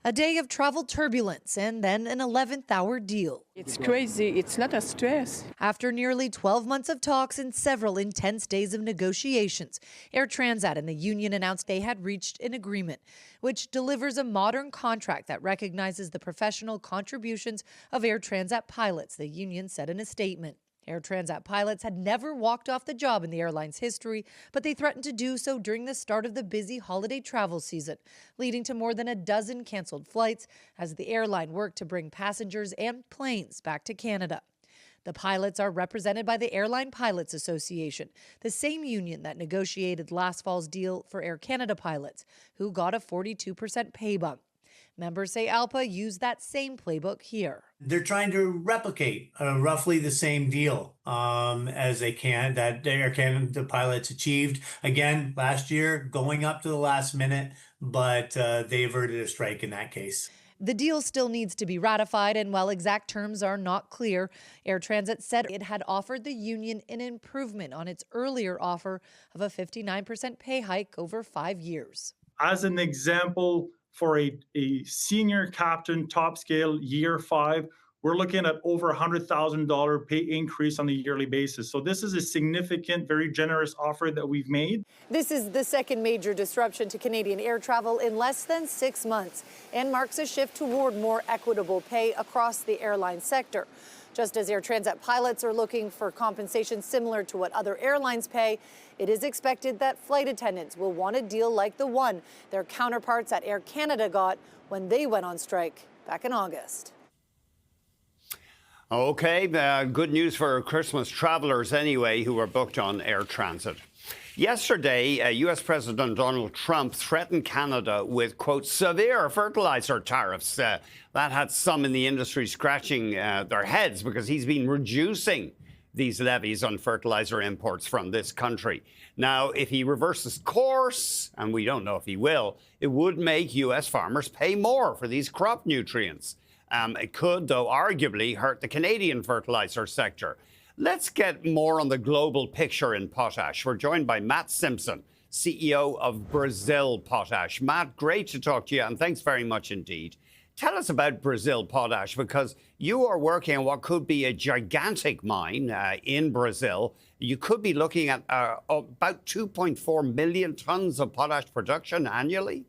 S15: A day of travel turbulence and then an 11th hour deal.
S16: It's crazy. It's not a stress.
S15: After nearly 12 months of talks and several intense days of negotiations, Air Transat and the union announced they had reached an agreement, which delivers a modern contract that recognizes the professional contributions of Air Transat pilots, the union said in a statement. Air Transat pilots had never walked off the job in the airline's history, but they threatened to do so during the start of the busy holiday travel season, leading to more than a dozen canceled flights as the airline worked to bring passengers and planes back to Canada. The pilots are represented by the Airline Pilots Association, the same union that negotiated last fall's deal for Air Canada pilots, who got a 42% pay bump. Members say ALPA used that same playbook here.
S17: They're trying to replicate roughly the same deal as they can, that Air Canada pilots achieved. Again, last year, going up to the last minute, but they averted a strike in that case.
S15: The deal still needs to be ratified, and while exact terms are not clear, Air Transat said it had offered the union an improvement on its earlier offer of a 59% pay hike over 5 years.
S18: As an example, for a senior captain, top scale, year 5, we're looking at over $100,000 pay increase on a yearly basis. So this is a significant, very generous offer that we've made.
S15: This is the second major disruption to Canadian air travel in less than 6 months and marks a shift toward more equitable pay across the airline sector. Just as Air Transat pilots are looking for compensation similar to what other airlines pay, it is expected that flight attendants will want a deal like the one their counterparts at Air Canada got when they went on strike back in August.
S1: Okay, good news for Christmas travelers anyway who were booked on Air Transit. Yesterday, U.S. President Donald Trump threatened Canada with, quote, severe fertilizer tariffs. That had some in the industry scratching their heads because he's been reducing these levies on fertilizer imports from this country. Now, if he reverses course, and we don't know if he will, it would make U.S. farmers pay more for these crop nutrients. It could, though, arguably hurt the Canadian fertilizer sector. Let's get more on the global picture in potash. We're joined by Matt Simpson, CEO of Brazil Potash. Matt, great to talk to you, and thanks very much indeed. Tell us about Brazil Potash, because you are working on what could be a gigantic mine in Brazil. You could be looking at about 2.4 million tons of potash production annually.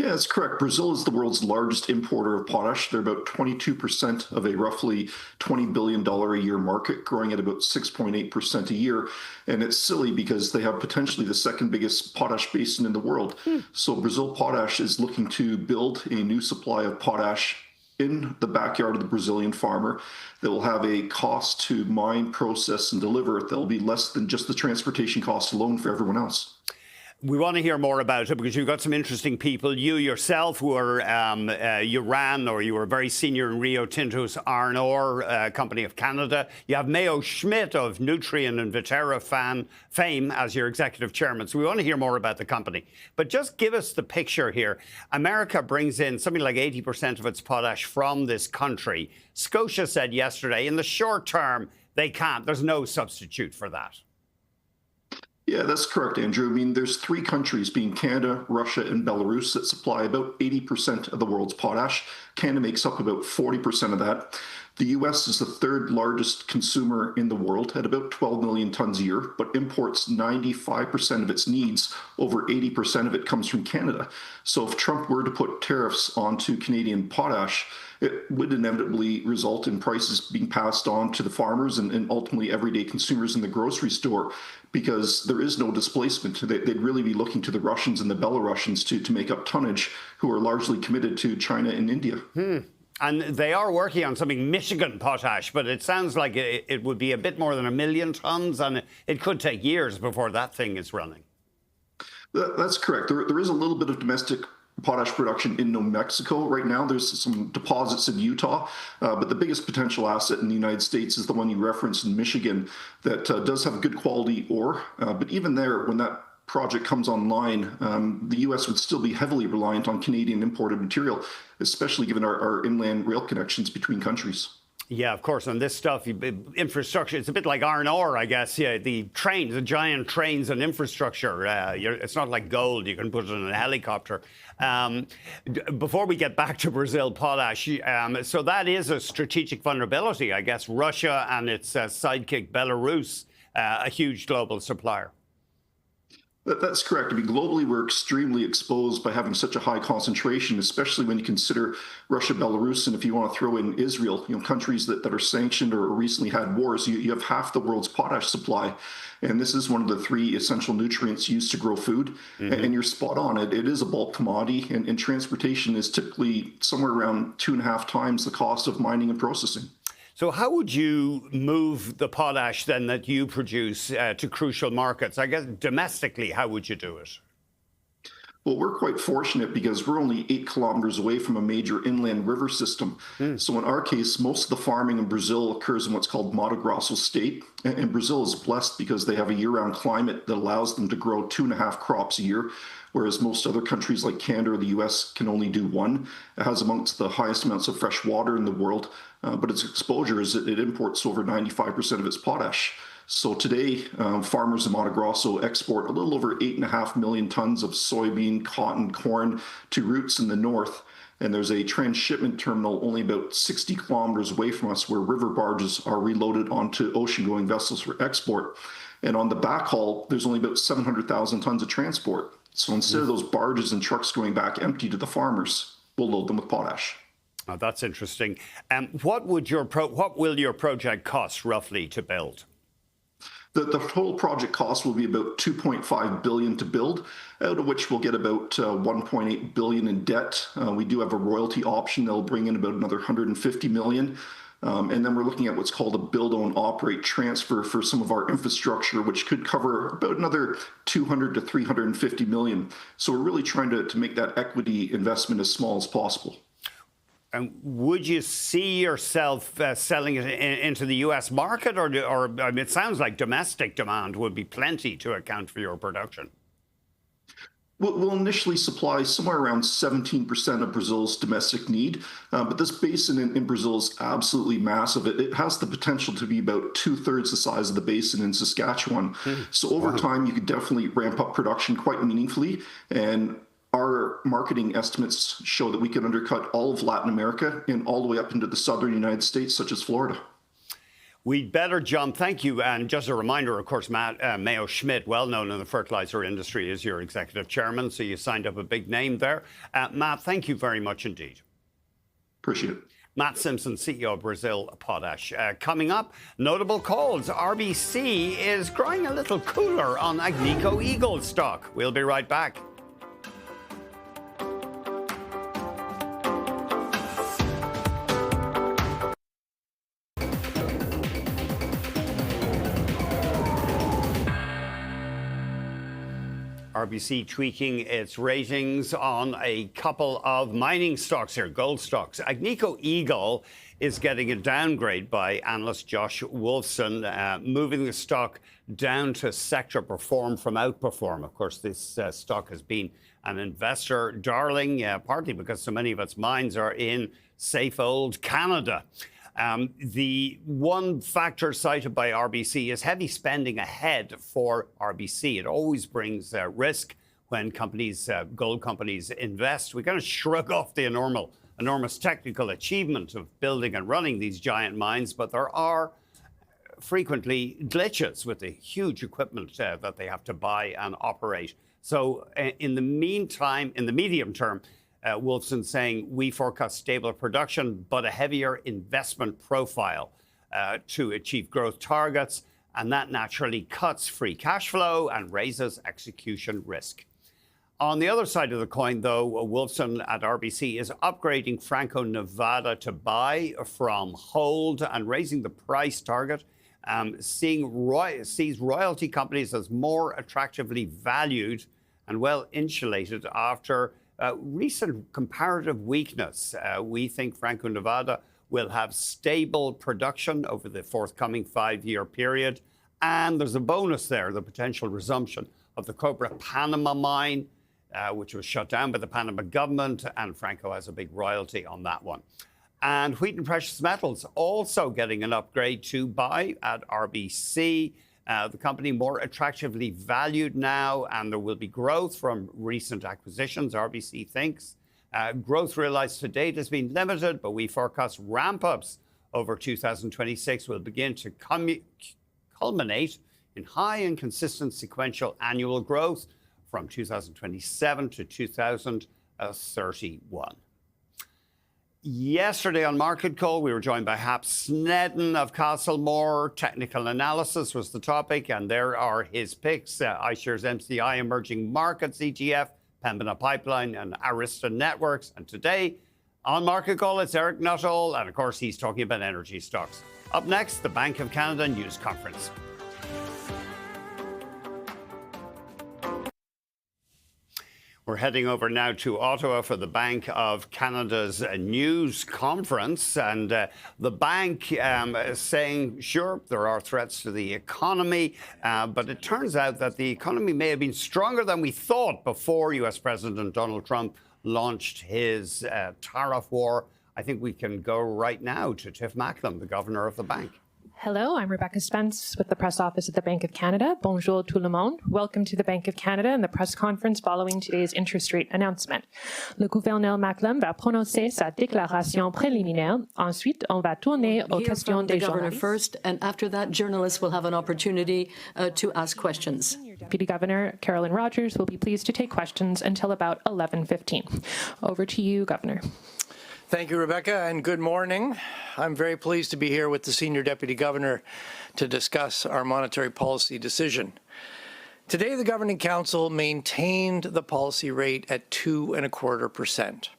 S19: Yeah, that's correct. Brazil is the world's largest importer of potash. They're about 22% of a roughly $20 billion a year market, growing at about 6.8% a year. And it's silly because they have potentially the second biggest potash basin in the world. So Brazil Potash is looking to build a new supply of potash in the backyard of the Brazilian farmer that will have a cost to mine, process, and deliver that will be less than just the transportation cost alone for everyone else.
S1: We want to hear more about it because you've got some interesting people. You yourself were, you were very senior in Rio Tinto's iron ore company of Canada. You have Mayo Schmidt of Nutrien and Viterra fame as your executive chairman. So we want to hear more about the company. But just give us the picture here. America brings in something like 80% of its potash from this country. Scotia said yesterday, in the short term, they can't. There's no substitute for that.
S19: Yeah, that's correct, Andrew. I mean, there's 3 countries, being Canada, Russia, and Belarus, that supply about 80% of the world's potash. Canada makes up about 40% of that. The U.S. is the 3rd largest consumer in the world at about 12 million tons a year, but imports 95% of its needs. Over 80% of it comes from Canada. So if Trump were to put tariffs onto Canadian potash, it would inevitably result in prices being passed on to the farmers and ultimately everyday consumers in the grocery store, because there is no displacement. They'd really be looking to the Russians and the Belarusians to make up tonnage, who are largely committed to China and India.
S1: And they are working on something, Michigan potash, but it sounds like it would be a bit more than 1 million tons, and it could take years before that thing is running.
S19: That's correct. There is a little bit of domestic potash production in New Mexico right now. There's some deposits in Utah, but the biggest potential asset in the United States is the one you referenced in Michigan that does have good quality ore. But even there, when that project comes online, the U.S. would still be heavily reliant on Canadian imported material, especially given our inland rail connections between countries.
S1: Yeah, of course. And this stuff, infrastructure, it's a bit like iron ore, I guess. Yeah, the trains, the giant trains and infrastructure. It's not like gold. You can put it in a helicopter. Before we get back to Brazil Potash, so that is a strategic vulnerability, I guess. Russia and its sidekick Belarus, a huge global supplier.
S19: That's correct. I mean, globally, we're extremely exposed by having such a high concentration, especially when you consider Russia, Belarus, and if you want to throw in Israel, countries that are sanctioned or recently had wars, you have half the world's potash supply. And this is one of the 3 essential nutrients used to grow food. And you're spot on. It is a bulk commodity, and transportation is typically somewhere around 2.5 times the cost of mining and processing.
S1: So how would you move the potash then that you produce to crucial markets? I guess domestically, how would you do it?
S19: Well, we're quite fortunate because we're only 8 kilometers away from a major inland river system. So in our case, most of the farming in Brazil occurs in what's called Mato Grosso state. And Brazil is blessed because they have a year-round climate that allows them to grow 2.5 crops a year, whereas most other countries like Canada or the US can only do 1. It has amongst the highest amounts of fresh water in the world, but its exposure is that it imports over 95% of its potash. So today, farmers in Mato Grosso export a little over 8.5 million tons of soybean, cotton, corn to routes in the north. And there's a transshipment terminal only about 60 kilometers away from us where river barges are reloaded onto ocean-going vessels for export. And on the backhaul, there's only about 700,000 tons of transport. So instead of those barges and trucks going back empty to the farmers, we'll load them with potash.
S1: Oh, that's interesting. What will your project cost roughly to build?
S19: The total project cost will be about $2.5 billion to build, out of which we'll get about $1.8 billion in debt. We do have a royalty option that'll bring in about another $150 million. And then we're looking at what's called a build, own, operate, transfer for some of our infrastructure, which could cover about another $200 to $350 million. So we're really trying to make that equity investment as small as possible.
S1: And would you see yourself selling it into the U.S. market, or I mean, it sounds like domestic demand would be plenty to account for your production?
S19: We'll initially supply somewhere around 17% of Brazil's domestic need, but this basin in Brazil is absolutely massive. It has the potential to be about 2/3 the size of the basin in Saskatchewan. So over time, you could definitely ramp up production quite meaningfully. And our marketing estimates show that we can undercut all of Latin America and all the way up into the southern United States, such as Florida.
S1: We'd better jump. Thank you. And just a reminder, of course, Matt Mayo Schmidt, well known in the fertilizer industry, is your executive chairman. So you signed up a big name there. Matt, thank you very much indeed.
S19: Appreciate it.
S1: Matt Simpson, CEO of Brazil Potash. Coming up, notable calls. RBC is growing a little cooler on Agnico Eagle stock. We'll be right back. RBC tweaking its ratings on a couple of mining stocks here, gold stocks. Agnico Eagle is getting a downgrade by analyst Josh Wolfson, moving the stock down to sector perform from outperform. Of course, this stock has been an investor darling, partly because so many of its mines are in safe old Canada. The one factor cited by RBC is heavy spending ahead for RBC. It always brings risk when companies, gold companies, invest. We kind of shrug off the enormous technical achievement of building and running these giant mines, but there are frequently glitches with the huge equipment that they have to buy and operate. So in the meantime, in the medium term, Wolfson saying we forecast stable production, but a heavier investment profile to achieve growth targets. And that naturally cuts free cash flow and raises execution risk. On the other side of the coin, though, Wolfson at RBC is upgrading Franco-Nevada to buy from hold and raising the price target, sees royalty companies as more attractively valued and well insulated after recent comparative weakness. We think Franco-Nevada will have stable production over the forthcoming 5-year period. And there's a bonus there, the potential resumption of the Cobre Panama mine, which was shut down by the Panama government. And Franco has a big royalty on that one. And wheat and precious metals also getting an upgrade to buy at RBC. The company more attractively valued now, and there will be growth from recent acquisitions, RBC thinks. Growth realized to date has been limited, but we forecast ramp-ups over 2026 will begin to culminate in high and consistent sequential annual growth from 2027 to 2031. Yesterday on Market Call, we were joined by Hap Snedden of Castlemore. Technical analysis was the topic, and there are his picks. iShares MCI Emerging Markets ETF, Pembina Pipeline, and Arista Networks. And today on Market Call, it's Eric Nuttall, and of course, he's talking about energy stocks. Up next, the Bank of Canada News Conference. We're heading over now to Ottawa for the Bank of Canada's news conference. And the bank is saying, sure, there are threats to the economy, but it turns out that the economy may have been stronger than we thought before U.S. President Donald Trump launched his tariff war. I think we can go right now to Tiff Macklem, the governor of the bank.
S20: Hello, I'm Rebecca Spence with the press office at the Bank of Canada. Bonjour tout le monde. Welcome to the Bank of Canada and the press conference following today's interest rate announcement. Le gouverneur Macklem va prononcer sa déclaration préliminaire. Ensuite, on va tourner aux questions des
S21: governor
S20: journalistes.
S21: first, and after that, journalists will have an opportunity to ask questions.
S20: Deputy Governor Carolyn Rogers will be pleased to take questions until about 11:15. Over to you, Governor.
S22: Thank you, Rebecca, and good morning. I'm very pleased to be here with the Senior Deputy Governor to discuss our monetary policy decision. Today, the Governing Council maintained the policy rate at 2.25%.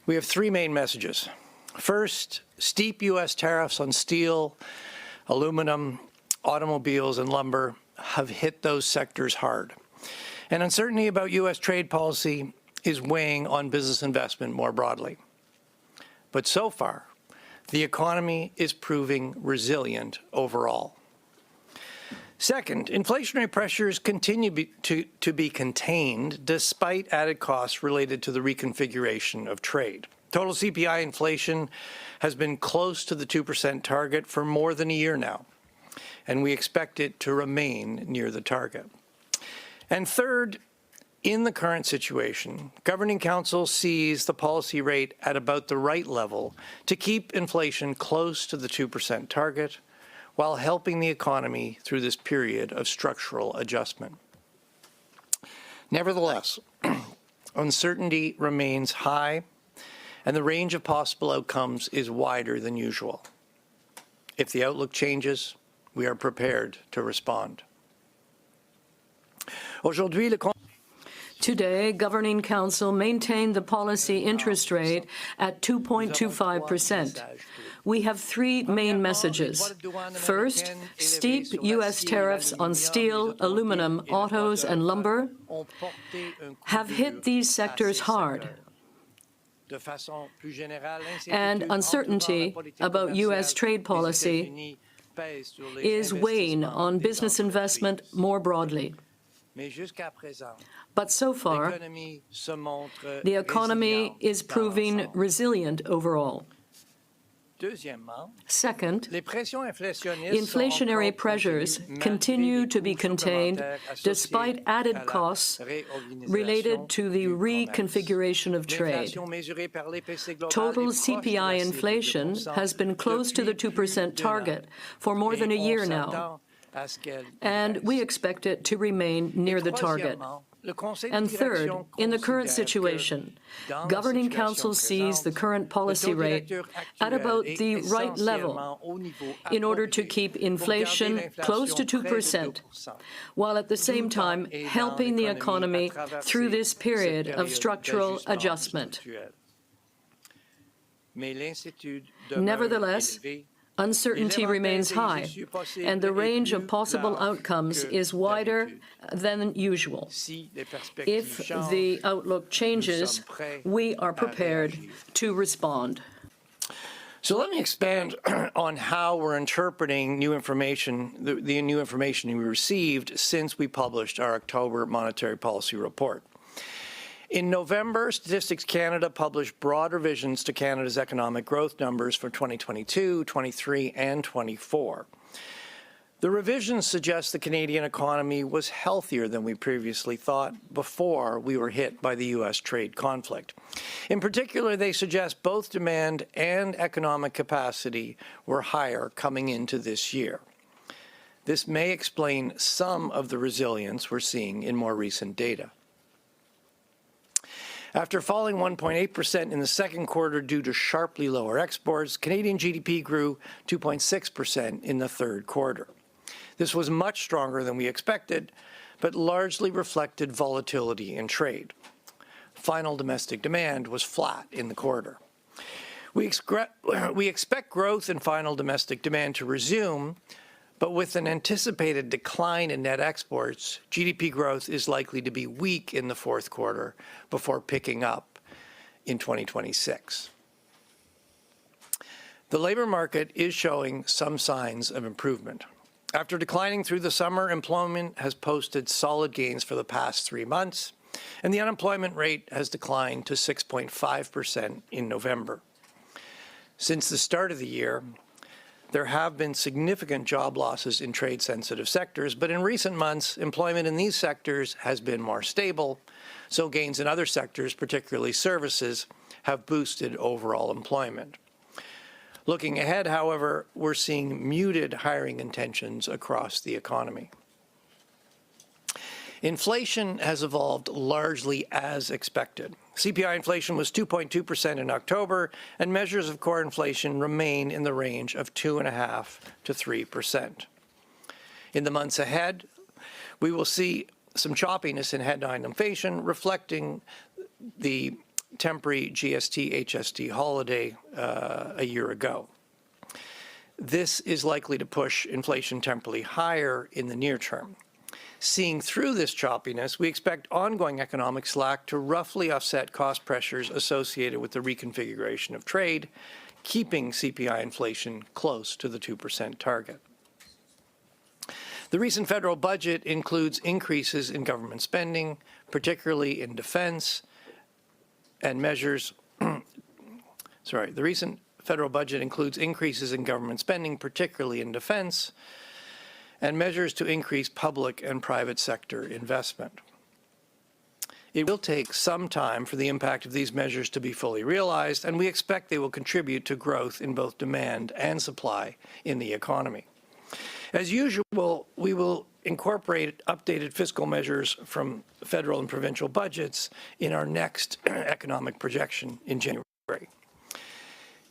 S22: We have three main messages. First, steep U.S. tariffs on steel, aluminum, automobiles, and lumber have hit those sectors hard. And uncertainty about U.S. trade policy is weighing on business investment more broadly. But so far, the economy is proving resilient overall. Second, inflationary pressures continue to be contained despite added costs related to the reconfiguration of trade. Total CPI inflation has been close to the 2% target for more than a year now, and we expect it to remain near the target. And third, in the current situation, Governing Council sees the policy rate at about the right level to keep inflation close to the 2% target while helping the economy through this period of structural adjustment. Nevertheless, uncertainty remains high, and the range of possible outcomes is wider than usual. If the outlook changes, we are prepared to respond.
S21: Today, Governing Council maintained the policy interest rate at 2.25%. We have three main messages. First, steep U.S. tariffs on steel, aluminum, autos, and lumber have hit these sectors hard. And uncertainty about U.S. trade policy is weighing on business investment more broadly. But so far, the economy is proving resilient overall. Second, inflationary pressures continue to be contained despite added costs related to the reconfiguration of trade. Total CPI inflation has been close to the 2% target for more than a year now, and we expect it to remain near the target. And third, in the current situation, Governing Council sees the current policy rate at about the right level in order to keep inflation close to 2%, while at the same time helping the economy through this period of structural adjustment. Nevertheless, uncertainty remains high, and the range of possible outcomes is wider than usual. If the outlook changes, we are prepared to respond.
S22: So let me expand on how we're interpreting new information, the new information we received since we published our October monetary policy report. In November, Statistics Canada published broad revisions to Canada's economic growth numbers for 2022, 23, and 24. The revisions suggest the Canadian economy was healthier than we previously thought before we were hit by the U.S. trade conflict. In particular, they suggest both demand and economic capacity were higher coming into this year. This may explain some of the resilience we're seeing in more recent data. After falling 1.8% in the second quarter due to sharply lower exports, Canadian GDP grew 2.6% in the third quarter. This was much stronger than we expected, but largely reflected volatility in trade. Final domestic demand was flat in the quarter. We expect growth in final domestic demand to resume, but with an anticipated decline in net exports, GDP growth is likely to be weak in the fourth quarter before picking up in 2026. The labor market is showing some signs of improvement. After declining through the summer, employment has posted solid gains for the past 3 months, and the unemployment rate has declined to 6.5% in November. Since the start of the year, there have been significant job losses in trade-sensitive sectors, but in recent months, employment in these sectors has been more stable, so gains in other sectors, particularly services, have boosted overall employment. Looking ahead, however, we're seeing muted hiring intentions across the economy. Inflation has evolved largely as expected. CPI inflation was 2.2% in October, and measures of core inflation remain in the range of 2.5% to 3%. In the months ahead, we will see some choppiness in headline inflation, reflecting the temporary GST-HST holiday a year ago. This is likely to push inflation temporarily higher in the near term. Seeing through this choppiness, we expect ongoing economic slack to roughly offset cost pressures associated with the reconfiguration of trade, keeping CPI inflation close to the 2% target. The recent federal budget includes increases in government spending, particularly in defense, and measures. The recent federal budget includes increases in government spending, particularly in defense, and measures to increase public and private sector investment. It will take some time for the impact of these measures to be fully realized, and we expect they will contribute to growth in both demand and supply in the economy. As usual, we will incorporate updated fiscal measures from federal and provincial budgets in our next economic projection in January.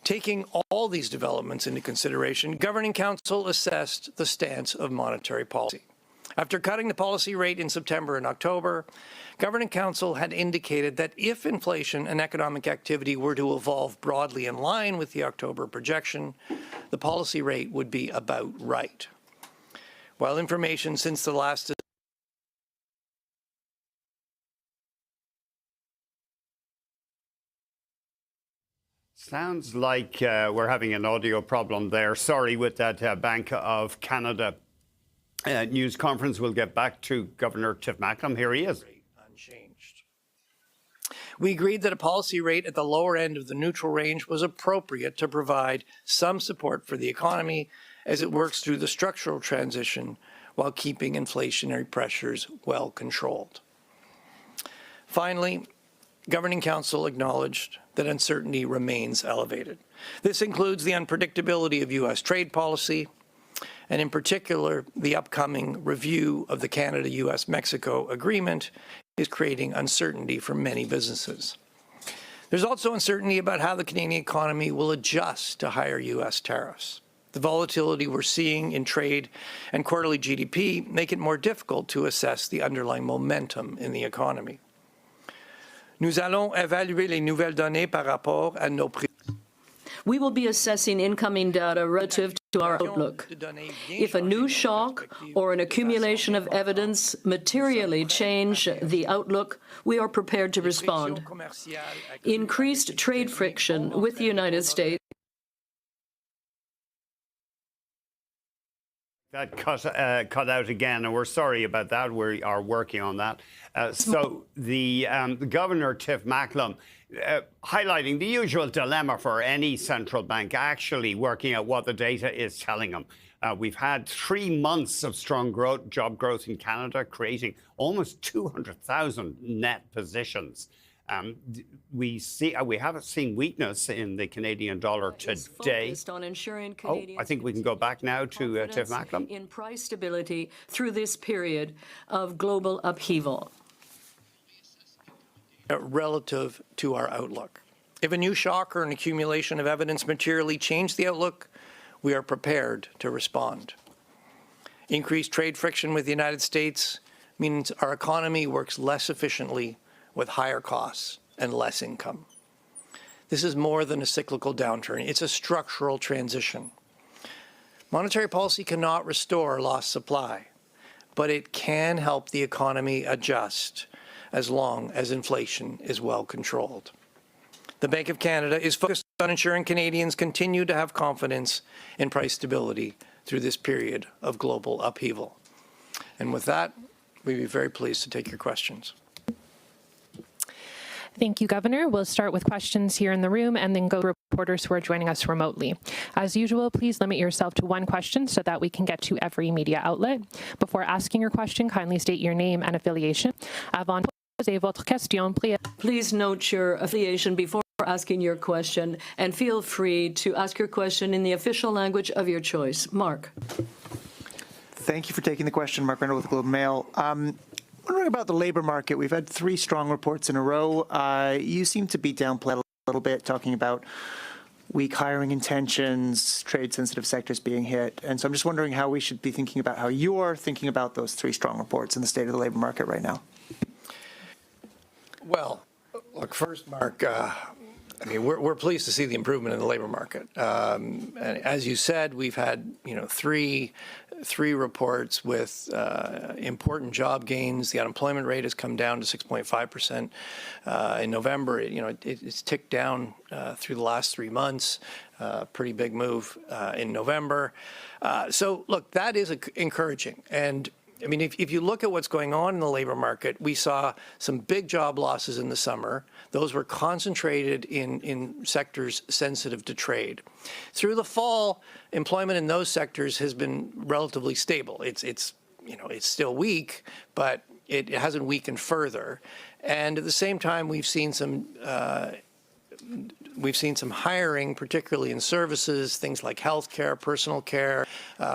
S22: Taking all these developments into consideration, Governing Council assessed the stance of monetary policy. After cutting the policy rate in September and October, Governing Council had indicated that if inflation and economic activity were to evolve broadly in line with the October projection, the policy rate would be about right. While information since the last
S1: Sounds like we're having an audio problem there. Sorry with that Bank of Canada news conference. We'll get back to Governor Tiff Macklem. Here he is.
S22: Unchanged. We agreed that a policy rate at the lower end of the neutral range was appropriate to provide some support for the economy as it works through the structural transition while keeping inflationary pressures well controlled. Finally, Governing Council acknowledged that uncertainty remains elevated. This includes the unpredictability of U.S. trade policy, and in particular, the upcoming review of the Canada-U.S.-Mexico agreement is creating uncertainty for many businesses. There's also uncertainty about how the Canadian economy will adjust to higher U.S. tariffs. The volatility we're seeing in trade and quarterly GDP make it more difficult to assess the underlying momentum in the economy. Nous allons évaluer les nouvelles données par rapport à nos prix.
S21: We will be assessing incoming data relative to our outlook. If a new shock or an accumulation of evidence materially change the outlook, we are prepared to respond. Increased trade friction with the United States.
S1: That cut out again, and we're sorry about that. We are working on that. So the Governor, Tiff Macklem, highlighting the usual dilemma for any central bank, actually working out what the data is telling them. We've had 3 months of strong job growth in Canada, creating almost 200,000 net positions. We haven't seen weakness in the Canadian dollar today.
S21: Focused on ensuring Canadians
S1: I think we can go back now to Tiff Macklem.
S21: in price stability through this period of global upheaval.
S22: Relative to our outlook. If a new shock or an accumulation of evidence materially change the outlook, we are prepared to respond. Increased trade friction with the United States means our economy works less efficiently with higher costs and less income. This is more than a cyclical downturn. It's a structural transition. Monetary policy cannot restore lost supply, but it can help the economy adjust as long as inflation is well controlled. The Bank of Canada is focused on ensuring Canadians continue to have confidence in price stability through this period of global upheaval. And with that, we'd be very pleased to take your questions.
S20: Thank you, Governor. We'll start with questions here in the room and then go to reporters who are joining us remotely. As usual, please limit yourself to one question so that we can get to every media outlet. Before asking your question, kindly state your name and affiliation. Avant de poser votre question,
S21: Please note your affiliation before asking your question, and feel free to ask your question in the official language of your choice. Mark.
S2: Thank you for taking the question. Mark Reynolds with the Globe and Mail. Wondering about the labor market. We've had 3 strong reports in a row. You seem to be downplayed a little bit, talking about weak hiring intentions, trade-sensitive sectors being hit. And so I'm just wondering how we should be thinking about how you're thinking about those 3 strong reports and the state of the labor market right now.
S22: Well, look, first, Mark, I mean, we're pleased to see the improvement in the labor market. And as you said, we've had, three reports with important job gains. The unemployment rate has come down to 6.5% in November. It's ticked down through the last 3 months. Pretty big move in November. So, look, that is encouraging. And I mean, if you look at what's going on in the labor market, we saw some big job losses in the summer. Those were concentrated in sectors sensitive to trade. Through the fall, employment in those sectors has been relatively stable. It's still weak, but it hasn't weakened further. And at the same time, we've seen some hiring, particularly in services, things like healthcare, personal care,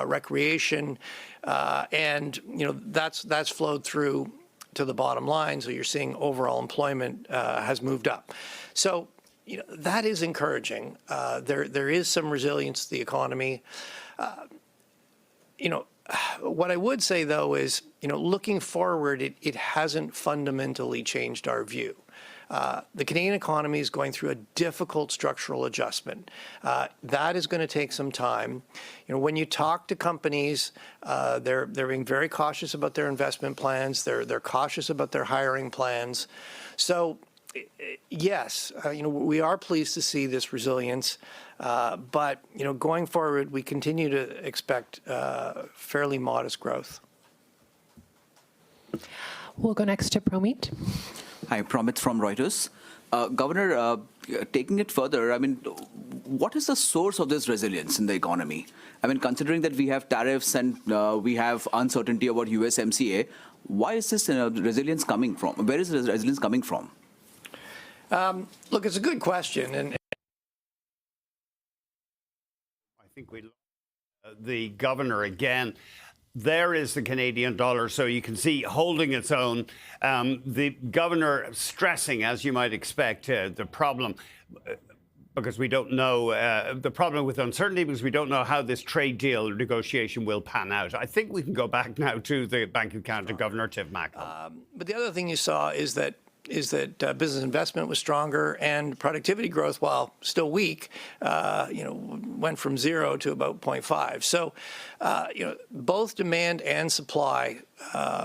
S22: recreation, and that's flowed through to the bottom line. So you're seeing overall employment has moved up. So that is encouraging. There is some resilience to the economy. What I would say though is, looking forward, it hasn't fundamentally changed our view. The Canadian economy is going through a difficult structural adjustment. That is going to take some time. When you talk to companies, they're being very cautious about their investment plans. They're cautious about their hiring plans. So, yes, we are pleased to see this resilience. But going forward, we continue to expect fairly modest growth.
S20: We'll go next to Promit.
S3: Hi, Promit from Reuters. Governor, taking it further, I mean, what is the source of this resilience in the economy? I mean, considering that we have tariffs and we have uncertainty about USMCA, why is this resilience coming from? Where is the resilience coming from?
S22: Look, it's a good question. And
S1: I think the governor again. There is the Canadian dollar, so you can see holding its own. The governor stressing, as you might expect, the problem, because we don't know, the problem with uncertainty, because we don't know how this trade deal negotiation will pan out. I think we can go back now to the Bank of Canada Governor, Tiff Macklem.
S22: But the other thing you saw is that business investment was stronger, and productivity growth, while still weak, went from 0 to about 0.5. So, both demand and supply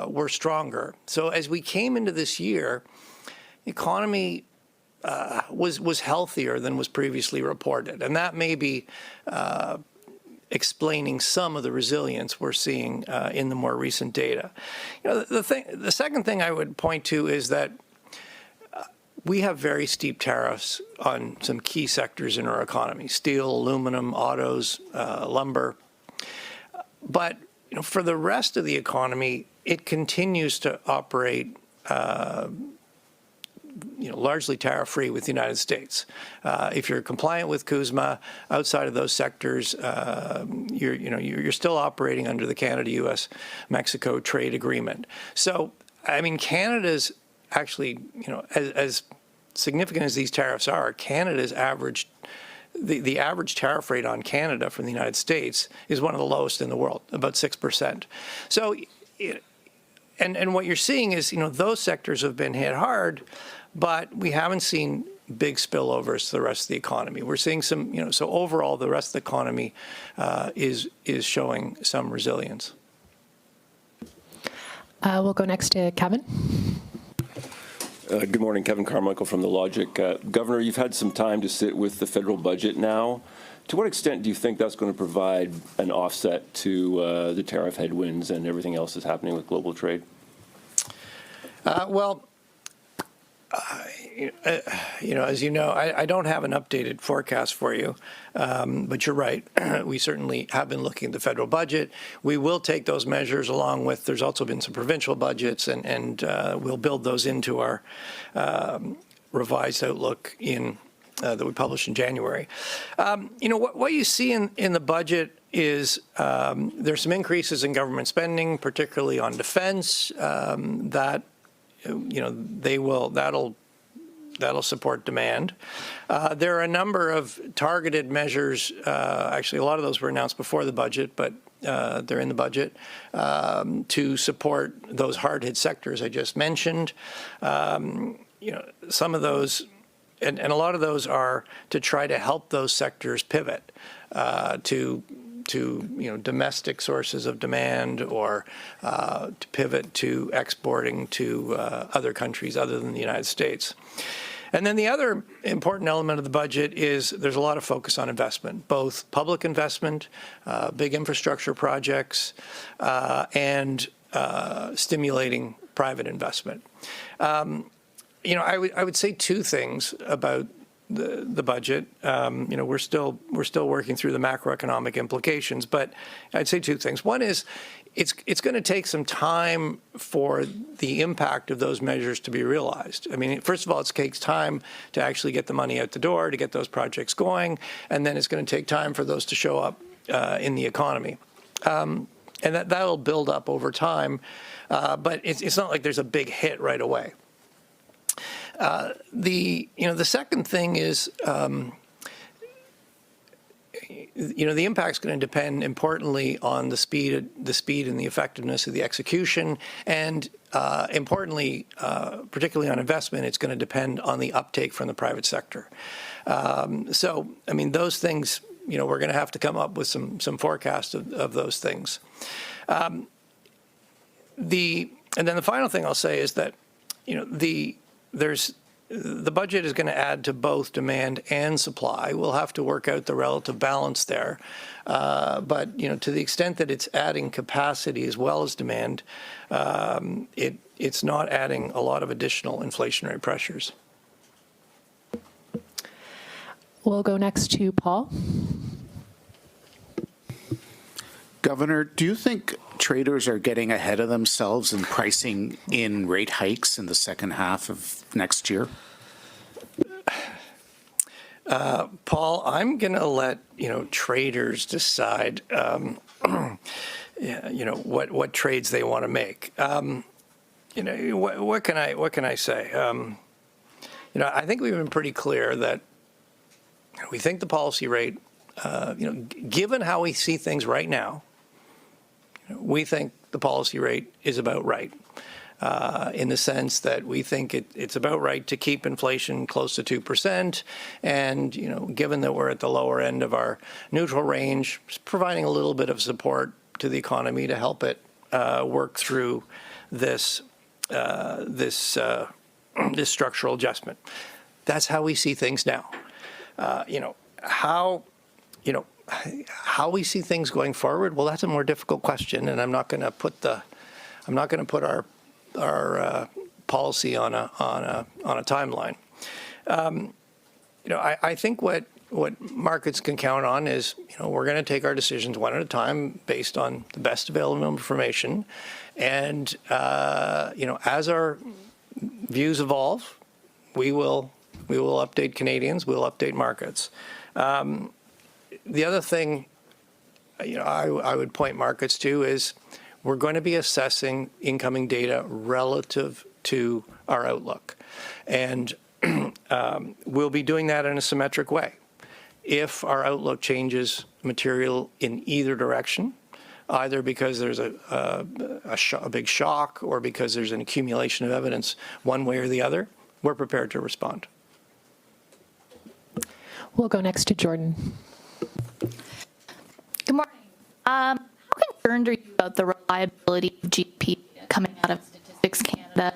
S22: were stronger. So as we came into this year, the economy was healthier than was previously reported, and that may be explaining some of the resilience we're seeing in the more recent data. The second thing I would point to is that we have very steep tariffs on some key sectors in our economy: steel, aluminum, autos, lumber. But for the rest of the economy, it continues to operate largely tariff-free with the United States. If you're compliant with CUSMA, outside of those sectors, you're still operating under the Canada-U.S.-Mexico trade agreement. So, I mean, Canada's actually, as significant as these tariffs are, Canada's average. The average tariff rate on Canada from the United States is one of the lowest in the world, about 6%. So, and what you're seeing is, those sectors have been hit hard, but we haven't seen big spillovers to the rest of the economy. We're seeing some, so overall, the rest of the economy is showing some resilience.
S20: We'll go next to Kevin.
S5: Good morning, Kevin Carmichael from The Logic. Governor, you've had some time to sit with the federal budget now. To what extent do you think that's going to provide an offset to the tariff headwinds and everything else that's happening with global trade?
S22: As you know, I don't have an updated forecast for you, but you're right. We certainly have been looking at the federal budget. We will take those measures along with, there's also been some provincial budgets, and we'll build those into our revised outlook that we published in January. What you see in the budget is there's some increases in government spending, particularly on defense, that'll support demand. There are a number of targeted measures. Actually, a lot of those were announced before the budget, but they're in the budget to support those hard-hit sectors I just mentioned. Some of those, and a lot of those are to try to help those sectors pivot to domestic sources of demand, or to pivot to exporting to other countries other than the United States. And then the other important element of the budget is there's a lot of focus on investment, both public investment, big infrastructure projects, and stimulating private investment. I would say two things about the budget. We're still working through the macroeconomic implications, but I'd say two things. One is it's going to take some time for the impact of those measures to be realized. I mean, first of all, it takes time to actually get the money out the door, to get those projects going, and then it's going to take time for those to show up in the economy. And that'll build up over time, but it's not like there's a big hit right away. The second thing is, the impact's going to depend importantly on the speed and the effectiveness of the execution, and importantly, particularly on investment, it's going to depend on the uptake from the private sector. So, I mean, those things, we're going to have to come up with some forecasts of those things. And then the final thing I'll say is that, the budget is going to add to both demand and supply. We'll have to work out the relative balance there. But, to the extent that it's adding capacity as well as demand, it's not adding a lot of additional inflationary pressures.
S20: We'll go next to Paul.
S6: Governor, do you think traders are getting ahead of themselves in pricing in rate hikes in the second half of next year?
S22: Paul, I'm going to let traders decide what trades they want to make. What can I say? I think we've been pretty clear that we think the policy rate, given how we see things right now, we think the policy rate is about right, in the sense that we think it's about right to keep inflation close to 2%. And, given that we're at the lower end of our neutral range, providing a little bit of support to the economy to help it work through this structural adjustment. That's how we see things now. How we see things going forward, well, that's a more difficult question, and I'm not going to put our policy on a timeline. I think what markets can count on is, we're going to take our decisions one at a time based on the best available information, and as our views evolve, we will update Canadians. We'll update markets. The other thing, I would point markets to is we're going to be assessing incoming data relative to our outlook, and we'll be doing that in a symmetric way. If our outlook changes material in either direction, either because there's a big shock or because there's an accumulation of evidence one way or the other, we're prepared to respond.
S20: We'll go next to Jordan.
S7: Good morning. How concerned are you about the reliability of GDP coming out of Statistics Canada,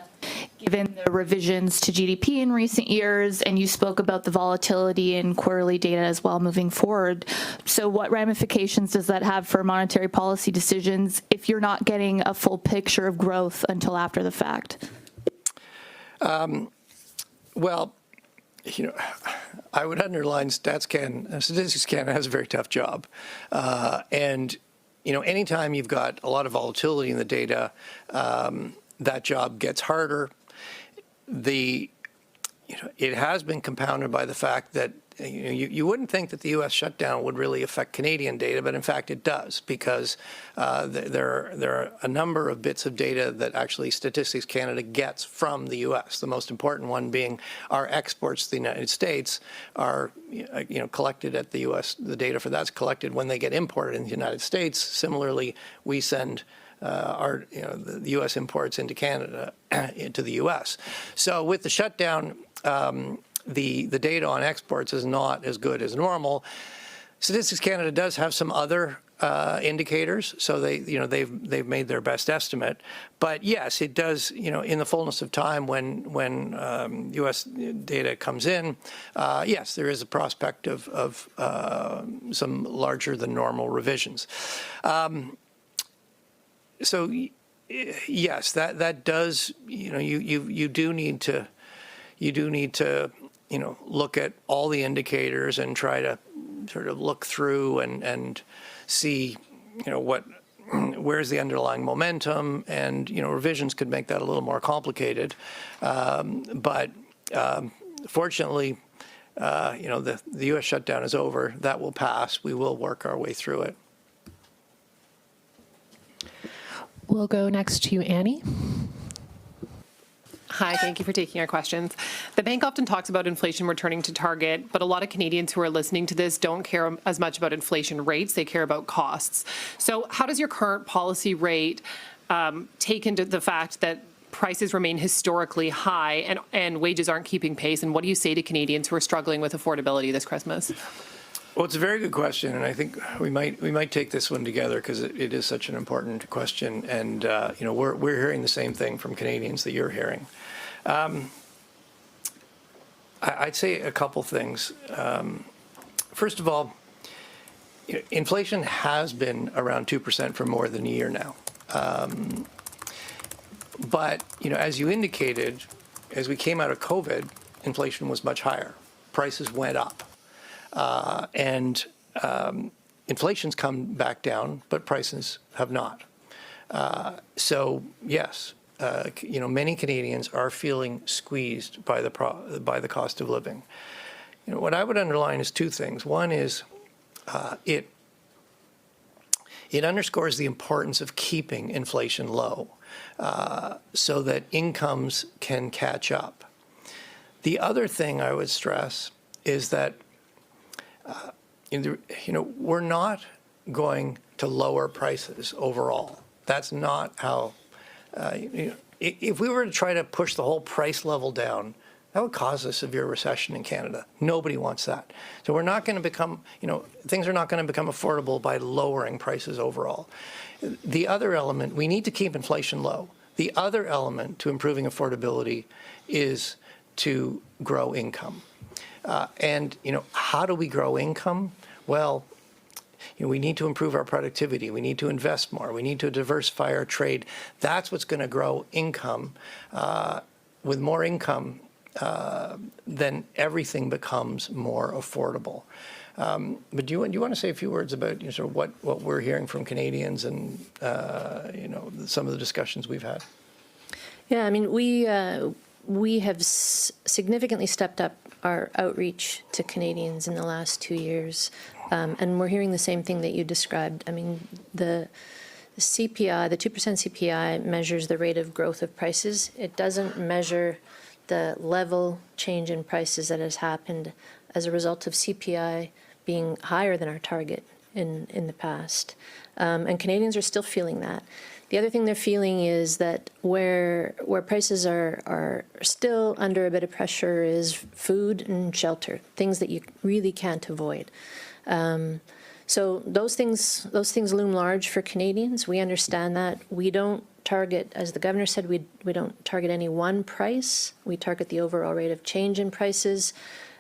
S7: given the revisions to GDP in recent years? And you spoke about the volatility in quarterly data as well moving forward. So what ramifications does that have for monetary policy decisions if you're not getting a full picture of growth until after the fact?
S22: Well, I would underline Statistics Canada has a very tough job. And anytime you've got a lot of volatility in the data, that job gets harder. It has been compounded by the fact that you wouldn't think that the U.S. shutdown would really affect Canadian data, but in fact it does, because there are a number of bits of data that actually Statistics Canada gets from the U.S. The most important one being our exports to the United States are collected at the U.S. The data for that's collected when they get imported in the United States. Similarly, we send the U.S. imports into Canada, into the U.S. So with the shutdown, the data on exports is not as good as normal. Statistics Canada does have some other indicators, so they've made their best estimate. But yes, it does. In the fullness of time, when U.S. data comes in, yes, there is a prospect of some larger than normal revisions. So yes, that does. You do need to look at all the indicators and try to sort of look through and see where's the underlying momentum, and revisions could make that a little more complicated. But fortunately, the U.S. shutdown is over. That will pass. We will work our way through it.
S20: We'll go next to Annie.
S8: Hi, thank you for taking our questions. The bank often talks about inflation returning to target, but a lot of Canadians who are listening to this don't care as much about inflation rates, they care about costs. So how does your current policy rate take into the fact that prices remain historically high and wages aren't keeping pace? And what do you say to Canadians who are struggling with affordability this Christmas?
S22: Well, it's a very good question, and I think we might take this one together because it is such an important question, and we're hearing the same thing from Canadians that you're hearing. I'd say a couple things. First of all, inflation has been around 2% for more than a year now, but as you indicated, as we came out of COVID, inflation was much higher. Prices went up. And inflation's come back down, but prices have not. So yes, many Canadians are feeling squeezed by the cost of living. What I would underline is two things. One is it underscores the importance of keeping inflation low so that incomes can catch up. The other thing I would stress is that we're not going to lower prices overall. That's not how, if we were to try to push the whole price level down, that would cause a severe recession in Canada. Nobody wants that. So we're not going to become, things are not going to become affordable by lowering prices overall. The other element, we need to keep inflation low. The other element to improving affordability is to grow income. And how do we grow income? Well, we need to improve our productivity. We need to invest more. We need to diversify our trade. That's what's going to grow income. With more income, then everything becomes more affordable. But do you want to say a few words about sort of what we're hearing from Canadians and some of the discussions we've had?
S23: Yeah, I mean,
S20: we have significantly stepped up our outreach to Canadians in the last 2 years, and we're hearing the same thing that you described. I mean, the CPI, the 2% CPI measures the rate of growth of prices. It doesn't measure the level change in prices that has happened as a result of CPI being higher than our target in the past. And Canadians are still feeling that. The other thing they're feeling is that where prices are still under a bit of pressure is food and shelter, things that you really can't avoid. So those things loom large for Canadians. We understand that. We don't target, as the governor said, we don't target any one price. We target the overall rate of change in prices.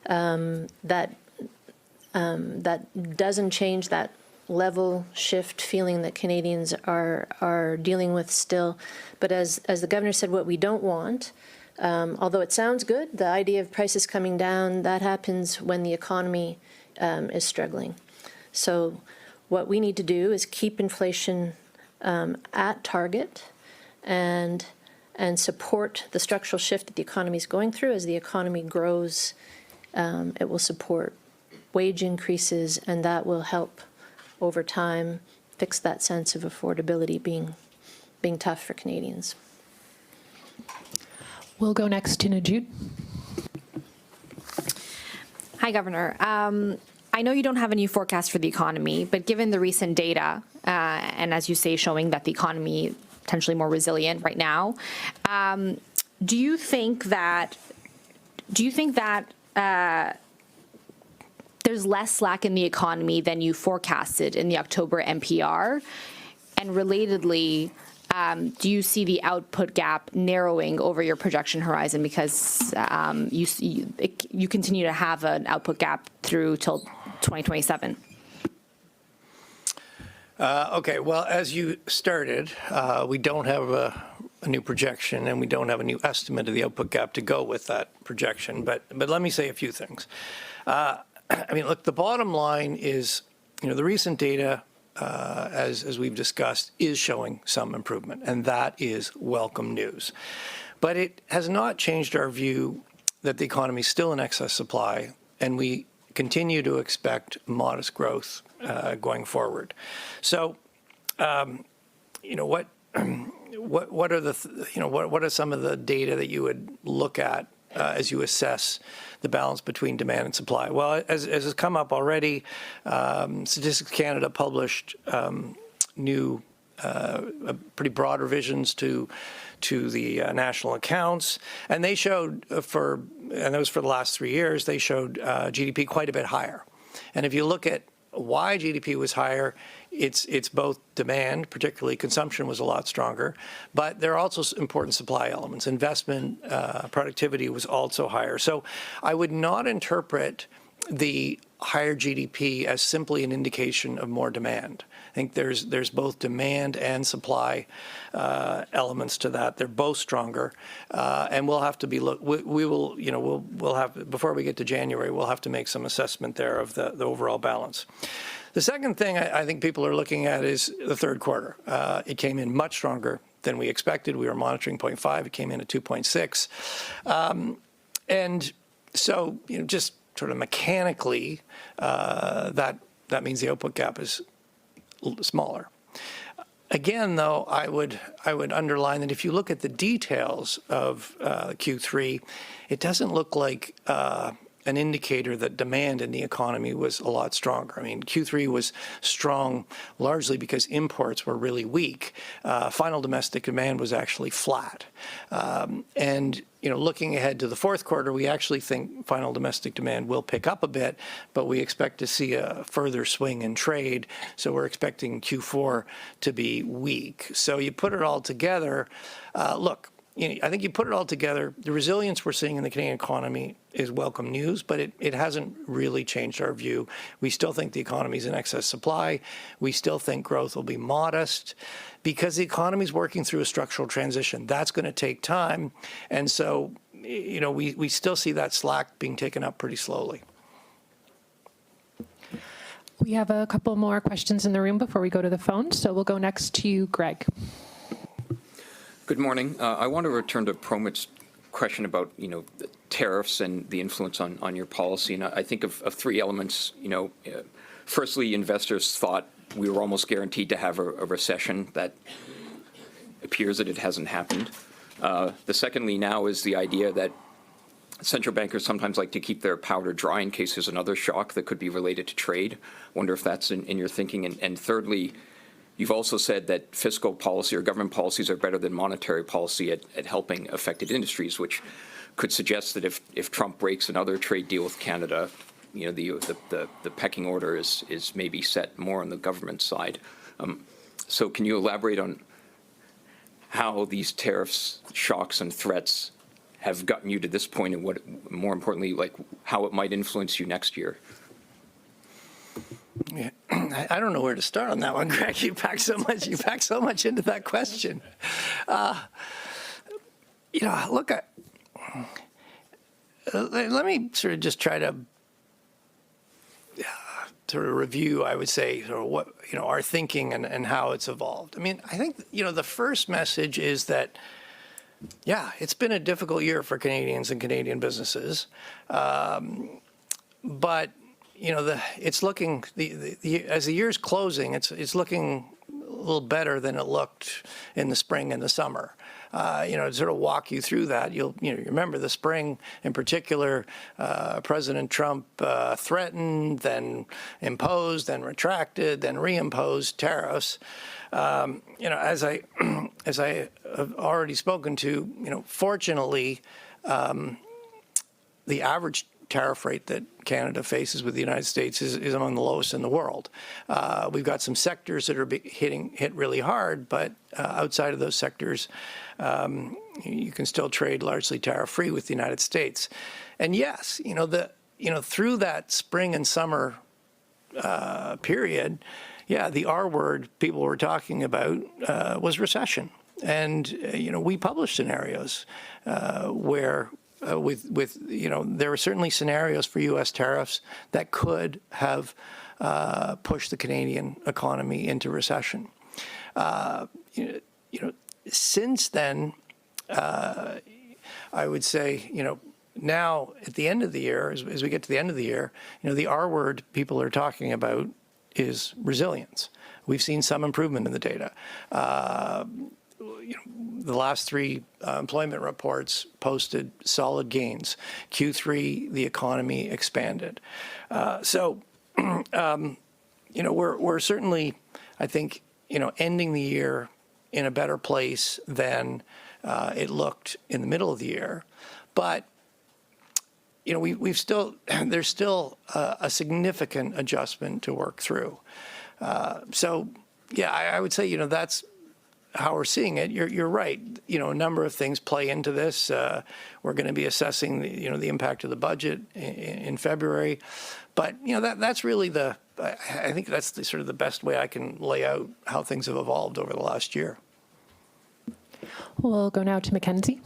S20: That doesn't change that level shift feeling that Canadians are dealing with still. But as the governor said, what we don't want, although it sounds good, the idea of prices coming down, that happens when the economy is struggling. So what we need to do is keep inflation at target and support the structural shift that the economy is going through. As the economy grows, it will support wage increases, and that will help over time fix that sense of affordability being tough for Canadians. We'll go next to Najud.
S9: Hi, Governor. I know you don't have a new forecast for the economy, but given the recent data, and as you say, showing that the economy potentially more resilient right now, do you think that there's less slack in the economy than you forecasted in the October NPR? And relatedly, do you see the output gap narrowing over your projection horizon because you continue to have an output gap through till 2027?
S22: Okay, well, as you started, we don't have a new projection and we don't have a new estimate of the output gap to go with that projection. But let me say a few things. I mean, look, the bottom line is, the recent data, as we've discussed, is showing some improvement, and that is welcome news. But it has not changed our view that the economy is still in excess supply, and we continue to expect modest growth going forward. So, what are some of the data that you would look at as you assess the balance between demand and supply? Well, as has come up already, Statistics Canada published new, pretty broad revisions to the national accounts, and they showed and that was for the last 3 years, they showed GDP quite a bit higher. And if you look at why GDP was higher, it's both demand, particularly consumption was a lot stronger, but there are also important supply elements. Investment, productivity was also higher. So I would not interpret the higher GDP as simply an indication of more demand. I think there's both demand and supply elements to that. They're both stronger, and we'll have to be we'll have, before we get to January, we'll have to make some assessment there of the overall balance. The second thing I think people are looking at is the third quarter. It came in much stronger than we expected. We were monitoring 0.5. It came in at 2.6, and so just sort of mechanically, that means the output gap is smaller. Again, though, I would underline that if you look at the details of Q3, it doesn't look like an indicator that demand in the economy was a lot stronger. I mean, Q3 was strong largely because imports were really weak. Final domestic demand was actually flat. And looking ahead to the fourth quarter, we actually think final domestic demand will pick up a bit, but we expect to see a further swing in trade. So we're expecting Q4 to be weak. So you put it all together, look, I think you put it all together, the resilience we're seeing in the Canadian economy is welcome news, but it hasn't really changed our view. We still think the economy is in excess supply. We still think growth will be modest because the economy is working through a structural transition. That's going to take time. And so, we still see that slack being taken up pretty slowly.
S20: We have a couple more questions in the room before we go to the phone. So we'll go next to Greg.
S11: Good morning. I want to return to Promit's question about, the tariffs and the influence on your policy. And I think of three elements. Firstly, investors thought we were almost guaranteed to have a recession. That appears that it hasn't happened. The secondly now is the idea that central bankers sometimes like to keep their powder dry in case there's another shock that could be related to trade. Wonder if that's in your thinking. And thirdly, you've also said that fiscal policy or government policies are better than monetary policy at helping affected industries, which could suggest that if Trump breaks another trade deal with Canada, the pecking order is maybe set more on the government side. So can you elaborate on how these tariffs, shocks, and threats have gotten you to this point, and what, more importantly, like how it might influence you next year?
S22: Yeah, I don't know where to start on that one, Greg. You packed so much into that question. Look, let me sort of just try to sort of review, I would say, sort of what, our thinking and how it's evolved. I mean, I think, the first message is that, yeah, it's been a difficult year for Canadians and Canadian businesses. But, it's looking, as the year's closing, it's looking a little better than it looked in the spring and the summer. To sort of walk you through that, you remember the spring in particular, President Trump threatened, then imposed, then retracted, then reimposed tariffs. As I have already spoken to, fortunately, the average tariff rate that Canada faces with the United States is among the lowest in the world. We've got some sectors that are hit really hard, but outside of those sectors, you can still trade largely tariff-free with the United States. And yes, through that spring and summer period, yeah, the R word people were talking about was recession. And, we published scenarios where there were certainly scenarios for U.S. tariffs that could have pushed the Canadian economy into recession. Since then, I would say, now at the end of the year, as we get to the end of the year, the R word people are talking about is resilience. We've seen some improvement in the data. The last three employment reports posted solid gains. Q3, the economy expanded. So, we're certainly, I think, ending the year in a better place than it looked in the middle of the year. But, we've still, there's still a significant adjustment to work through. So, yeah, I would say, that's how we're seeing it. You're right. A number of things play into this. We're going to be assessing the impact of the budget in February, but that's really I think that's sort of the best way I can lay out how things have evolved over the last year.
S20: We'll go now to Mackenzie.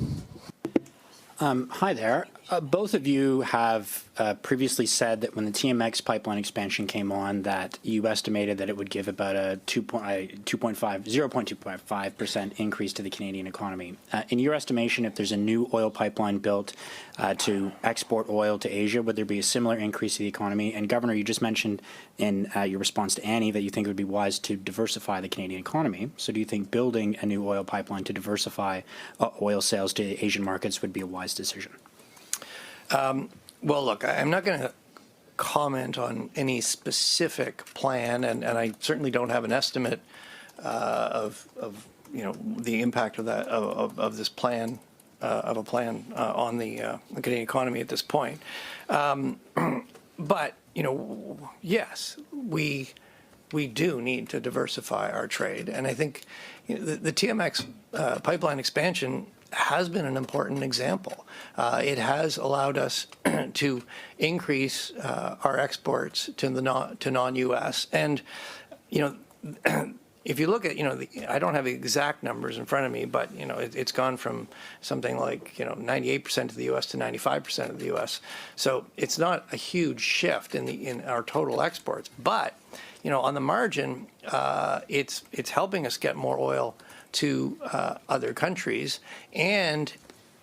S12: Hi there. Both of you have previously said that when the TMX pipeline expansion came on, that you estimated that it would give about a 0.25% increase to the Canadian economy. In your estimation, if there's a new oil pipeline built to export oil to Asia, would there be a similar increase to the economy? And Governor, you just mentioned in your response to Annie that you think it would be wise to diversify the Canadian economy. So do you think building a new oil pipeline to diversify oil sales to Asian markets would be a wise decision?
S22: Well, look, I'm not going to comment on any specific plan, and I certainly don't have an estimate of the impact of that of this plan on the Canadian economy at this point. But yes, we do need to diversify our trade, and I think the TMX pipeline expansion has been an important example. It has allowed us to increase our exports to non-U.S. And, if you look at, I don't have the exact numbers in front of me, but, it's gone from something like, 98% of the U.S. to 95% of the U.S. So it's not a huge shift in our total exports. But, on the margin, it's helping us get more oil to other countries, and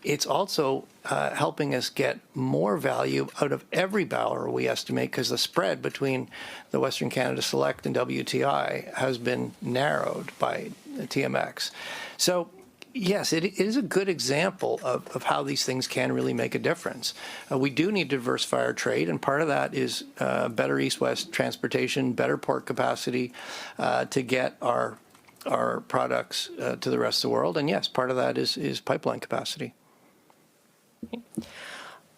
S22: it's also helping us get more value out of every barrel we estimate, because the spread between the Western Canada Select and WTI has been narrowed by TMX. So yes, it is a good example of how these things can really make a difference. We do need to diversify our trade, and part of that is better east-west transportation, better port capacity to get our products to the rest of the world. And yes, part of that is pipeline capacity.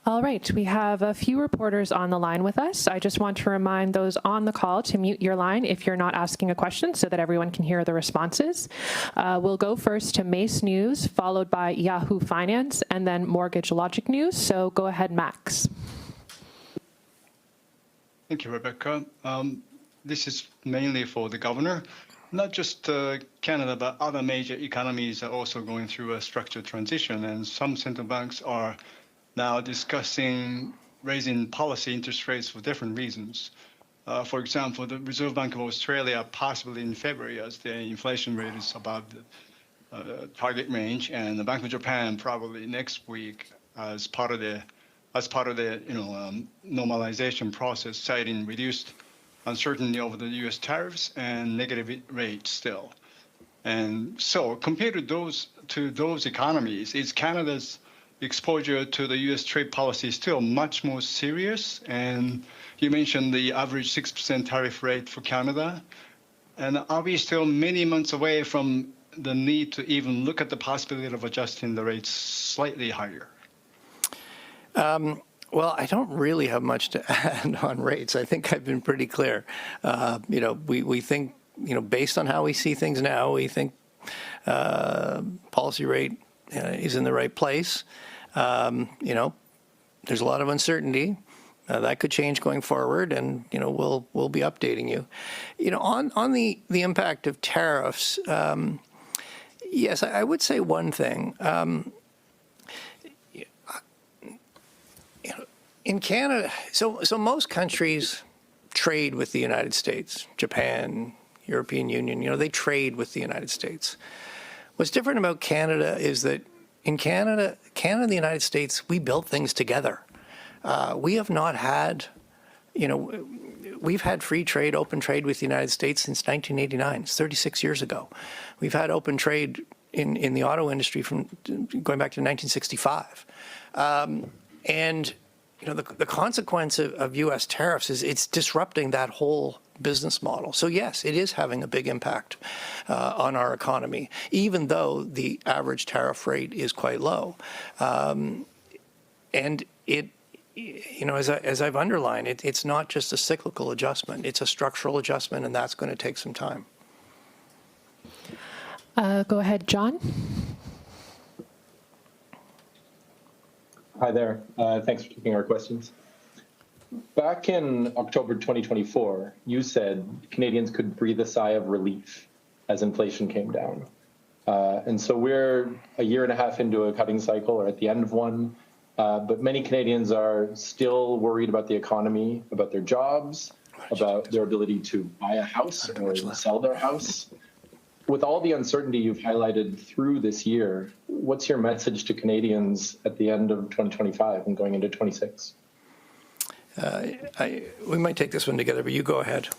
S20: All right, we have a few reporters on the line with us. I just want to remind those on the call to mute your line if you're not asking a question so that everyone can hear the responses. We'll go first to Mace News, followed by Yahoo Finance, and then Mortgage Logic News. So go ahead, Max.
S4: Thank you, Rebecca. This is mainly for the governor. Not just Canada, but other major economies are also going through a structural transition, and some central banks are now discussing raising policy interest rates for different reasons. For example, the Reserve Bank of Australia possibly in February, as the inflation rate is above the target range, and the Bank of Japan probably next week as part of the normalization process, citing reduced uncertainty over the U.S. tariffs and negative rates still. And so compared to those economies, is Canada's exposure to the U.S. trade policy still much more serious? And you mentioned the average 6% tariff rate for Canada. And are we still many months away from the need to even look at the possibility of adjusting the rates slightly higher?
S22: Well, I don't really have much to add on rates. I think I've been pretty clear. We think, based on how we see things now, we think policy rate is in the right place. There's a lot of uncertainty. That could change going forward, and we'll be updating you. On the impact of tariffs, yes, I would say one thing. In Canada, so most countries trade with the United States, Japan, European Union, they trade with the United States. What's different about Canada is that in Canada and the United States, we build things together. We have not had, we've had free trade, open trade with the United States since 1989. It's 36 years ago. We've had open trade in the auto industry from going back to 1965. And the consequence of U.S. tariffs is it's disrupting that whole business model. So yes, it is having a big impact on our economy, even though the average tariff rate is quite low. And it, as I've underlined, it's not just a cyclical adjustment; it's a structural adjustment, and that's going to take some time.
S20: Go ahead, John.
S10: Hi there. Thanks for taking our questions. Back in October 2024, you said Canadians could breathe a sigh of relief as inflation came down. And so we're a year and a half into a cutting cycle, or at the end of one, but many Canadians are still worried about the economy, about their jobs, about their ability to buy a house or sell their house. With all the uncertainty you've highlighted through this year, what's your message to Canadians at the end of 2025 and going into 26?
S22: We might take this one together, but you go ahead.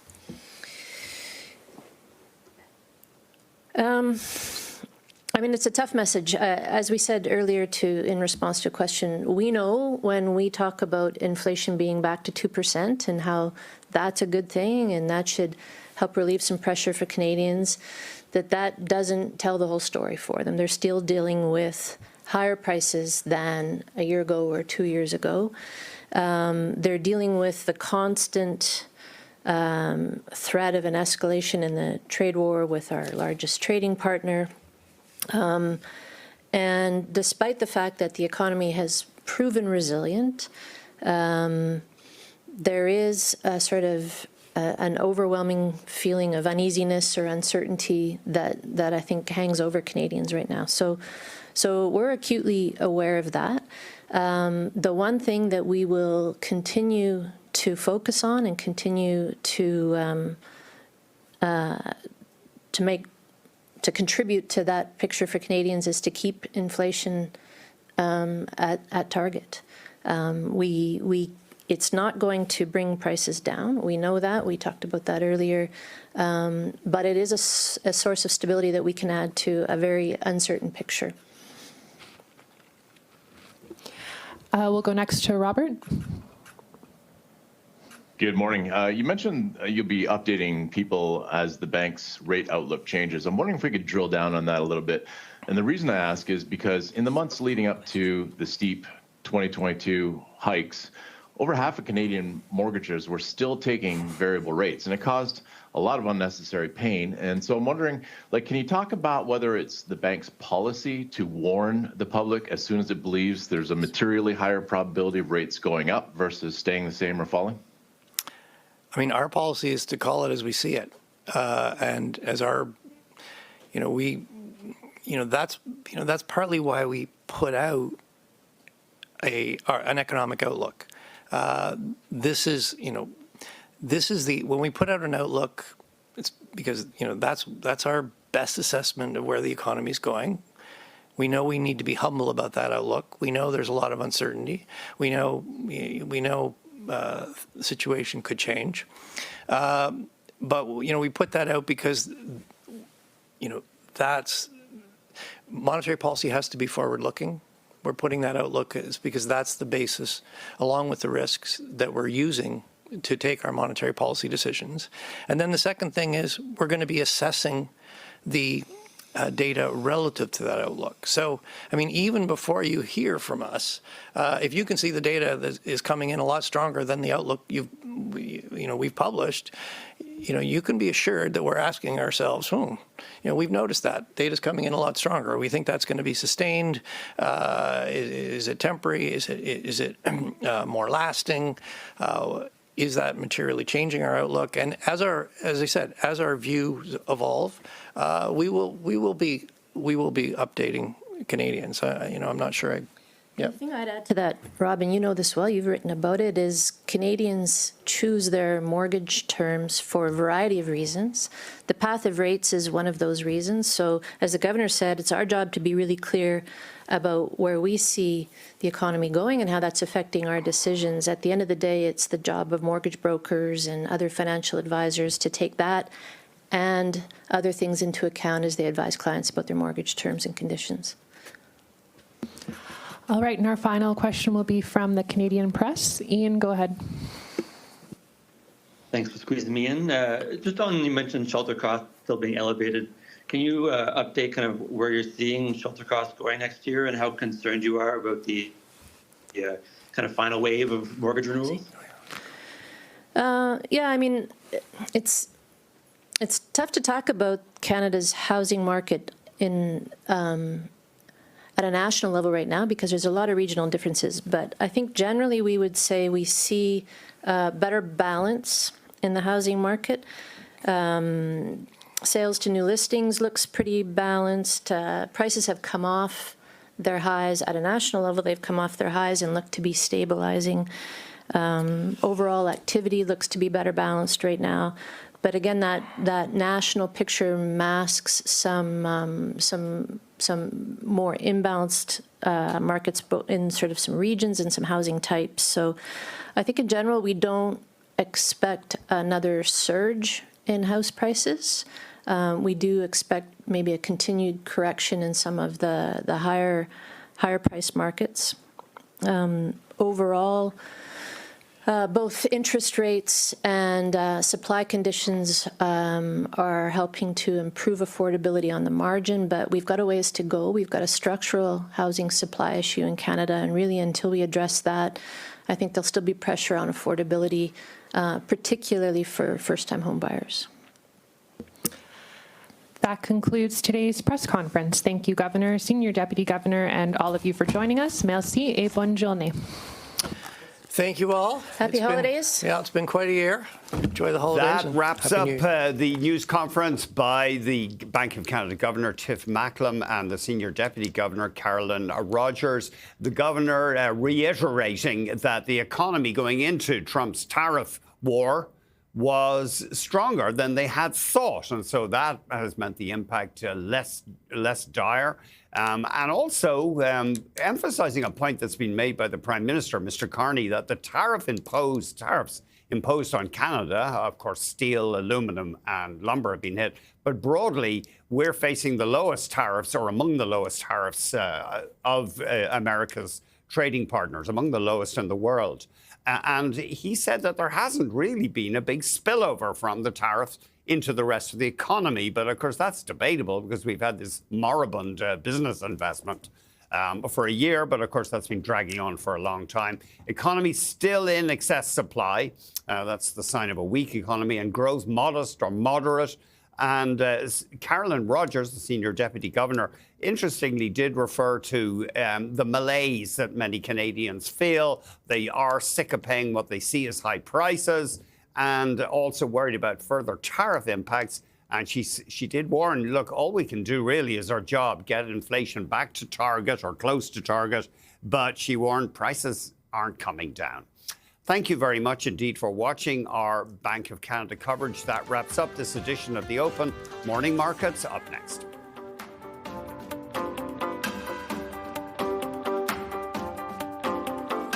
S23: It's a tough message. As we said earlier in response to a question, we know when we talk about inflation being back to 2% and how that's a good thing and that should help relieve some pressure for Canadians, that doesn't tell the whole story for them. They're still dealing with higher prices than a year ago or 2 years ago. They're dealing with the constant threat of an escalation in the trade war with our largest trading partner. And despite the fact that the economy has proven resilient, there is a sort of an overwhelming feeling of uneasiness or uncertainty that I think hangs over Canadians right now. So we're acutely aware of that. The one thing that we will continue to focus on and continue to contribute to that picture for Canadians is to keep inflation at target. It's not going to bring prices down. We know that. We talked about that earlier. But it is a source of stability that we can add to a very uncertain picture.
S20: We'll go next to Robert.
S13: Good morning. You mentioned you'll be updating people as the bank's rate outlook changes. I'm wondering if we could drill down on that a little bit. And the reason I ask is because in the months leading up to the steep 2022 hikes, over half of Canadian mortgagers were still taking variable rates, and it caused a lot of unnecessary pain. And so I'm wondering, can you talk about whether it's the bank's policy to warn the public as soon as it believes there's a materially higher probability of rates going up versus staying the same or falling?
S22: I mean, our policy is to call it as we see it, and as our, that's partly why we put out an economic outlook. This is when we put out an outlook, it's because that's our best assessment of where the economy is going. We know we need to be humble about that outlook. We know there's a lot of uncertainty. We know the situation could change, but we put that out because that's monetary policy has to be forward-looking. We're putting that outlook is because that's the basis, along with the risks that we're using to take our monetary policy decisions. And then the second thing is we're going to be assessing the data relative to that outlook. So, I mean, even before you hear from us, if you can see the data that is coming in a lot stronger than the outlook we've published, you can be assured that we're asking ourselves, we've noticed that data's coming in a lot stronger. We think that's going to be sustained. Is it temporary? Is it more lasting? Is that materially changing our outlook? And as I said, as our views evolve, we will be updating Canadians. I'm not sure.
S23: The thing I'd add to that, Robin, you know this well, you've written about it, is Canadians choose their mortgage terms for a variety of reasons. The path of rates is one of those reasons. So as the governor said, it's our job to be really clear about where we see the economy going and how that's affecting our decisions. At the end of the day, it's the job of mortgage brokers and other financial advisors to take that and other things into account as they advise clients about their mortgage terms and conditions.
S20: All right, and our final question will be from the Canadian Press. Ian, go ahead.
S14: Thanks for squeezing me in. Just on, you mentioned shelter costs still being elevated. Can you update kind of where you're seeing shelter costs going next year and how concerned you are about the kind of final wave of mortgage renewals?
S23: Yeah, I mean, it's tough to talk about Canada's housing market at a national level right now because there's a lot of regional differences. But I think generally we would say we see better balance in the housing market. Sales to new listings looks pretty balanced. Prices have come off their highs at a national level. They've come off their highs and look to be stabilizing. Overall activity looks to be better balanced right now. But again, that national picture masks some more imbalanced markets in sort of some regions and some housing types. So I think in general, we don't expect another surge in house prices. We do expect maybe a continued correction in some of the higher price markets. Overall, both interest rates and supply conditions are helping to improve affordability on the margin, but we've got a ways to go. We've got a structural housing supply issue in Canada, and really until we address that, I think there'll still be pressure on affordability, particularly for first-time home buyers.
S20: That concludes today's press conference. Thank you, Governor, Senior Deputy Governor, and all of you for joining us. Merci et bonne journée.
S22: Thank you all.
S23: Happy holidays.
S22: It's been quite a year. Enjoy the holidays.
S1: That wraps up the news conference by the Bank of Canada Governor Tiff Macklem and the Senior Deputy Governor Carolyn Rogers. The Governor reiterating that the economy going into Trump's tariff war was stronger than they had thought. And so that has meant the impact less dire. And also emphasizing a point that's been made by the Prime Minister, Mr. Carney, that the tariffs imposed on Canada, of course, steel, aluminum and lumber have been hit. But broadly, we're facing the lowest tariffs or among the lowest tariffs of America's trading partners, among the lowest in the world. And he said that there hasn't really been a big spillover from the tariffs into the rest of the economy. But of course, that's debatable because we've had this moribund business investment for a year. But of course, that's been dragging on for a long time. Economy still in excess supply. That's the sign of a weak economy, and growth modest or moderate. And Carolyn Rogers, the senior deputy governor, interestingly did refer to the malaise that many Canadians feel. They are sick of paying what they see as high prices and also worried about further tariff impacts. And she did warn, look, all we can do really is our job, get inflation back to target or close to target. But she warned prices aren't coming down. Thank you very much indeed for watching our Bank of Canada coverage. That wraps up this edition of The Open. Morning Markets up next.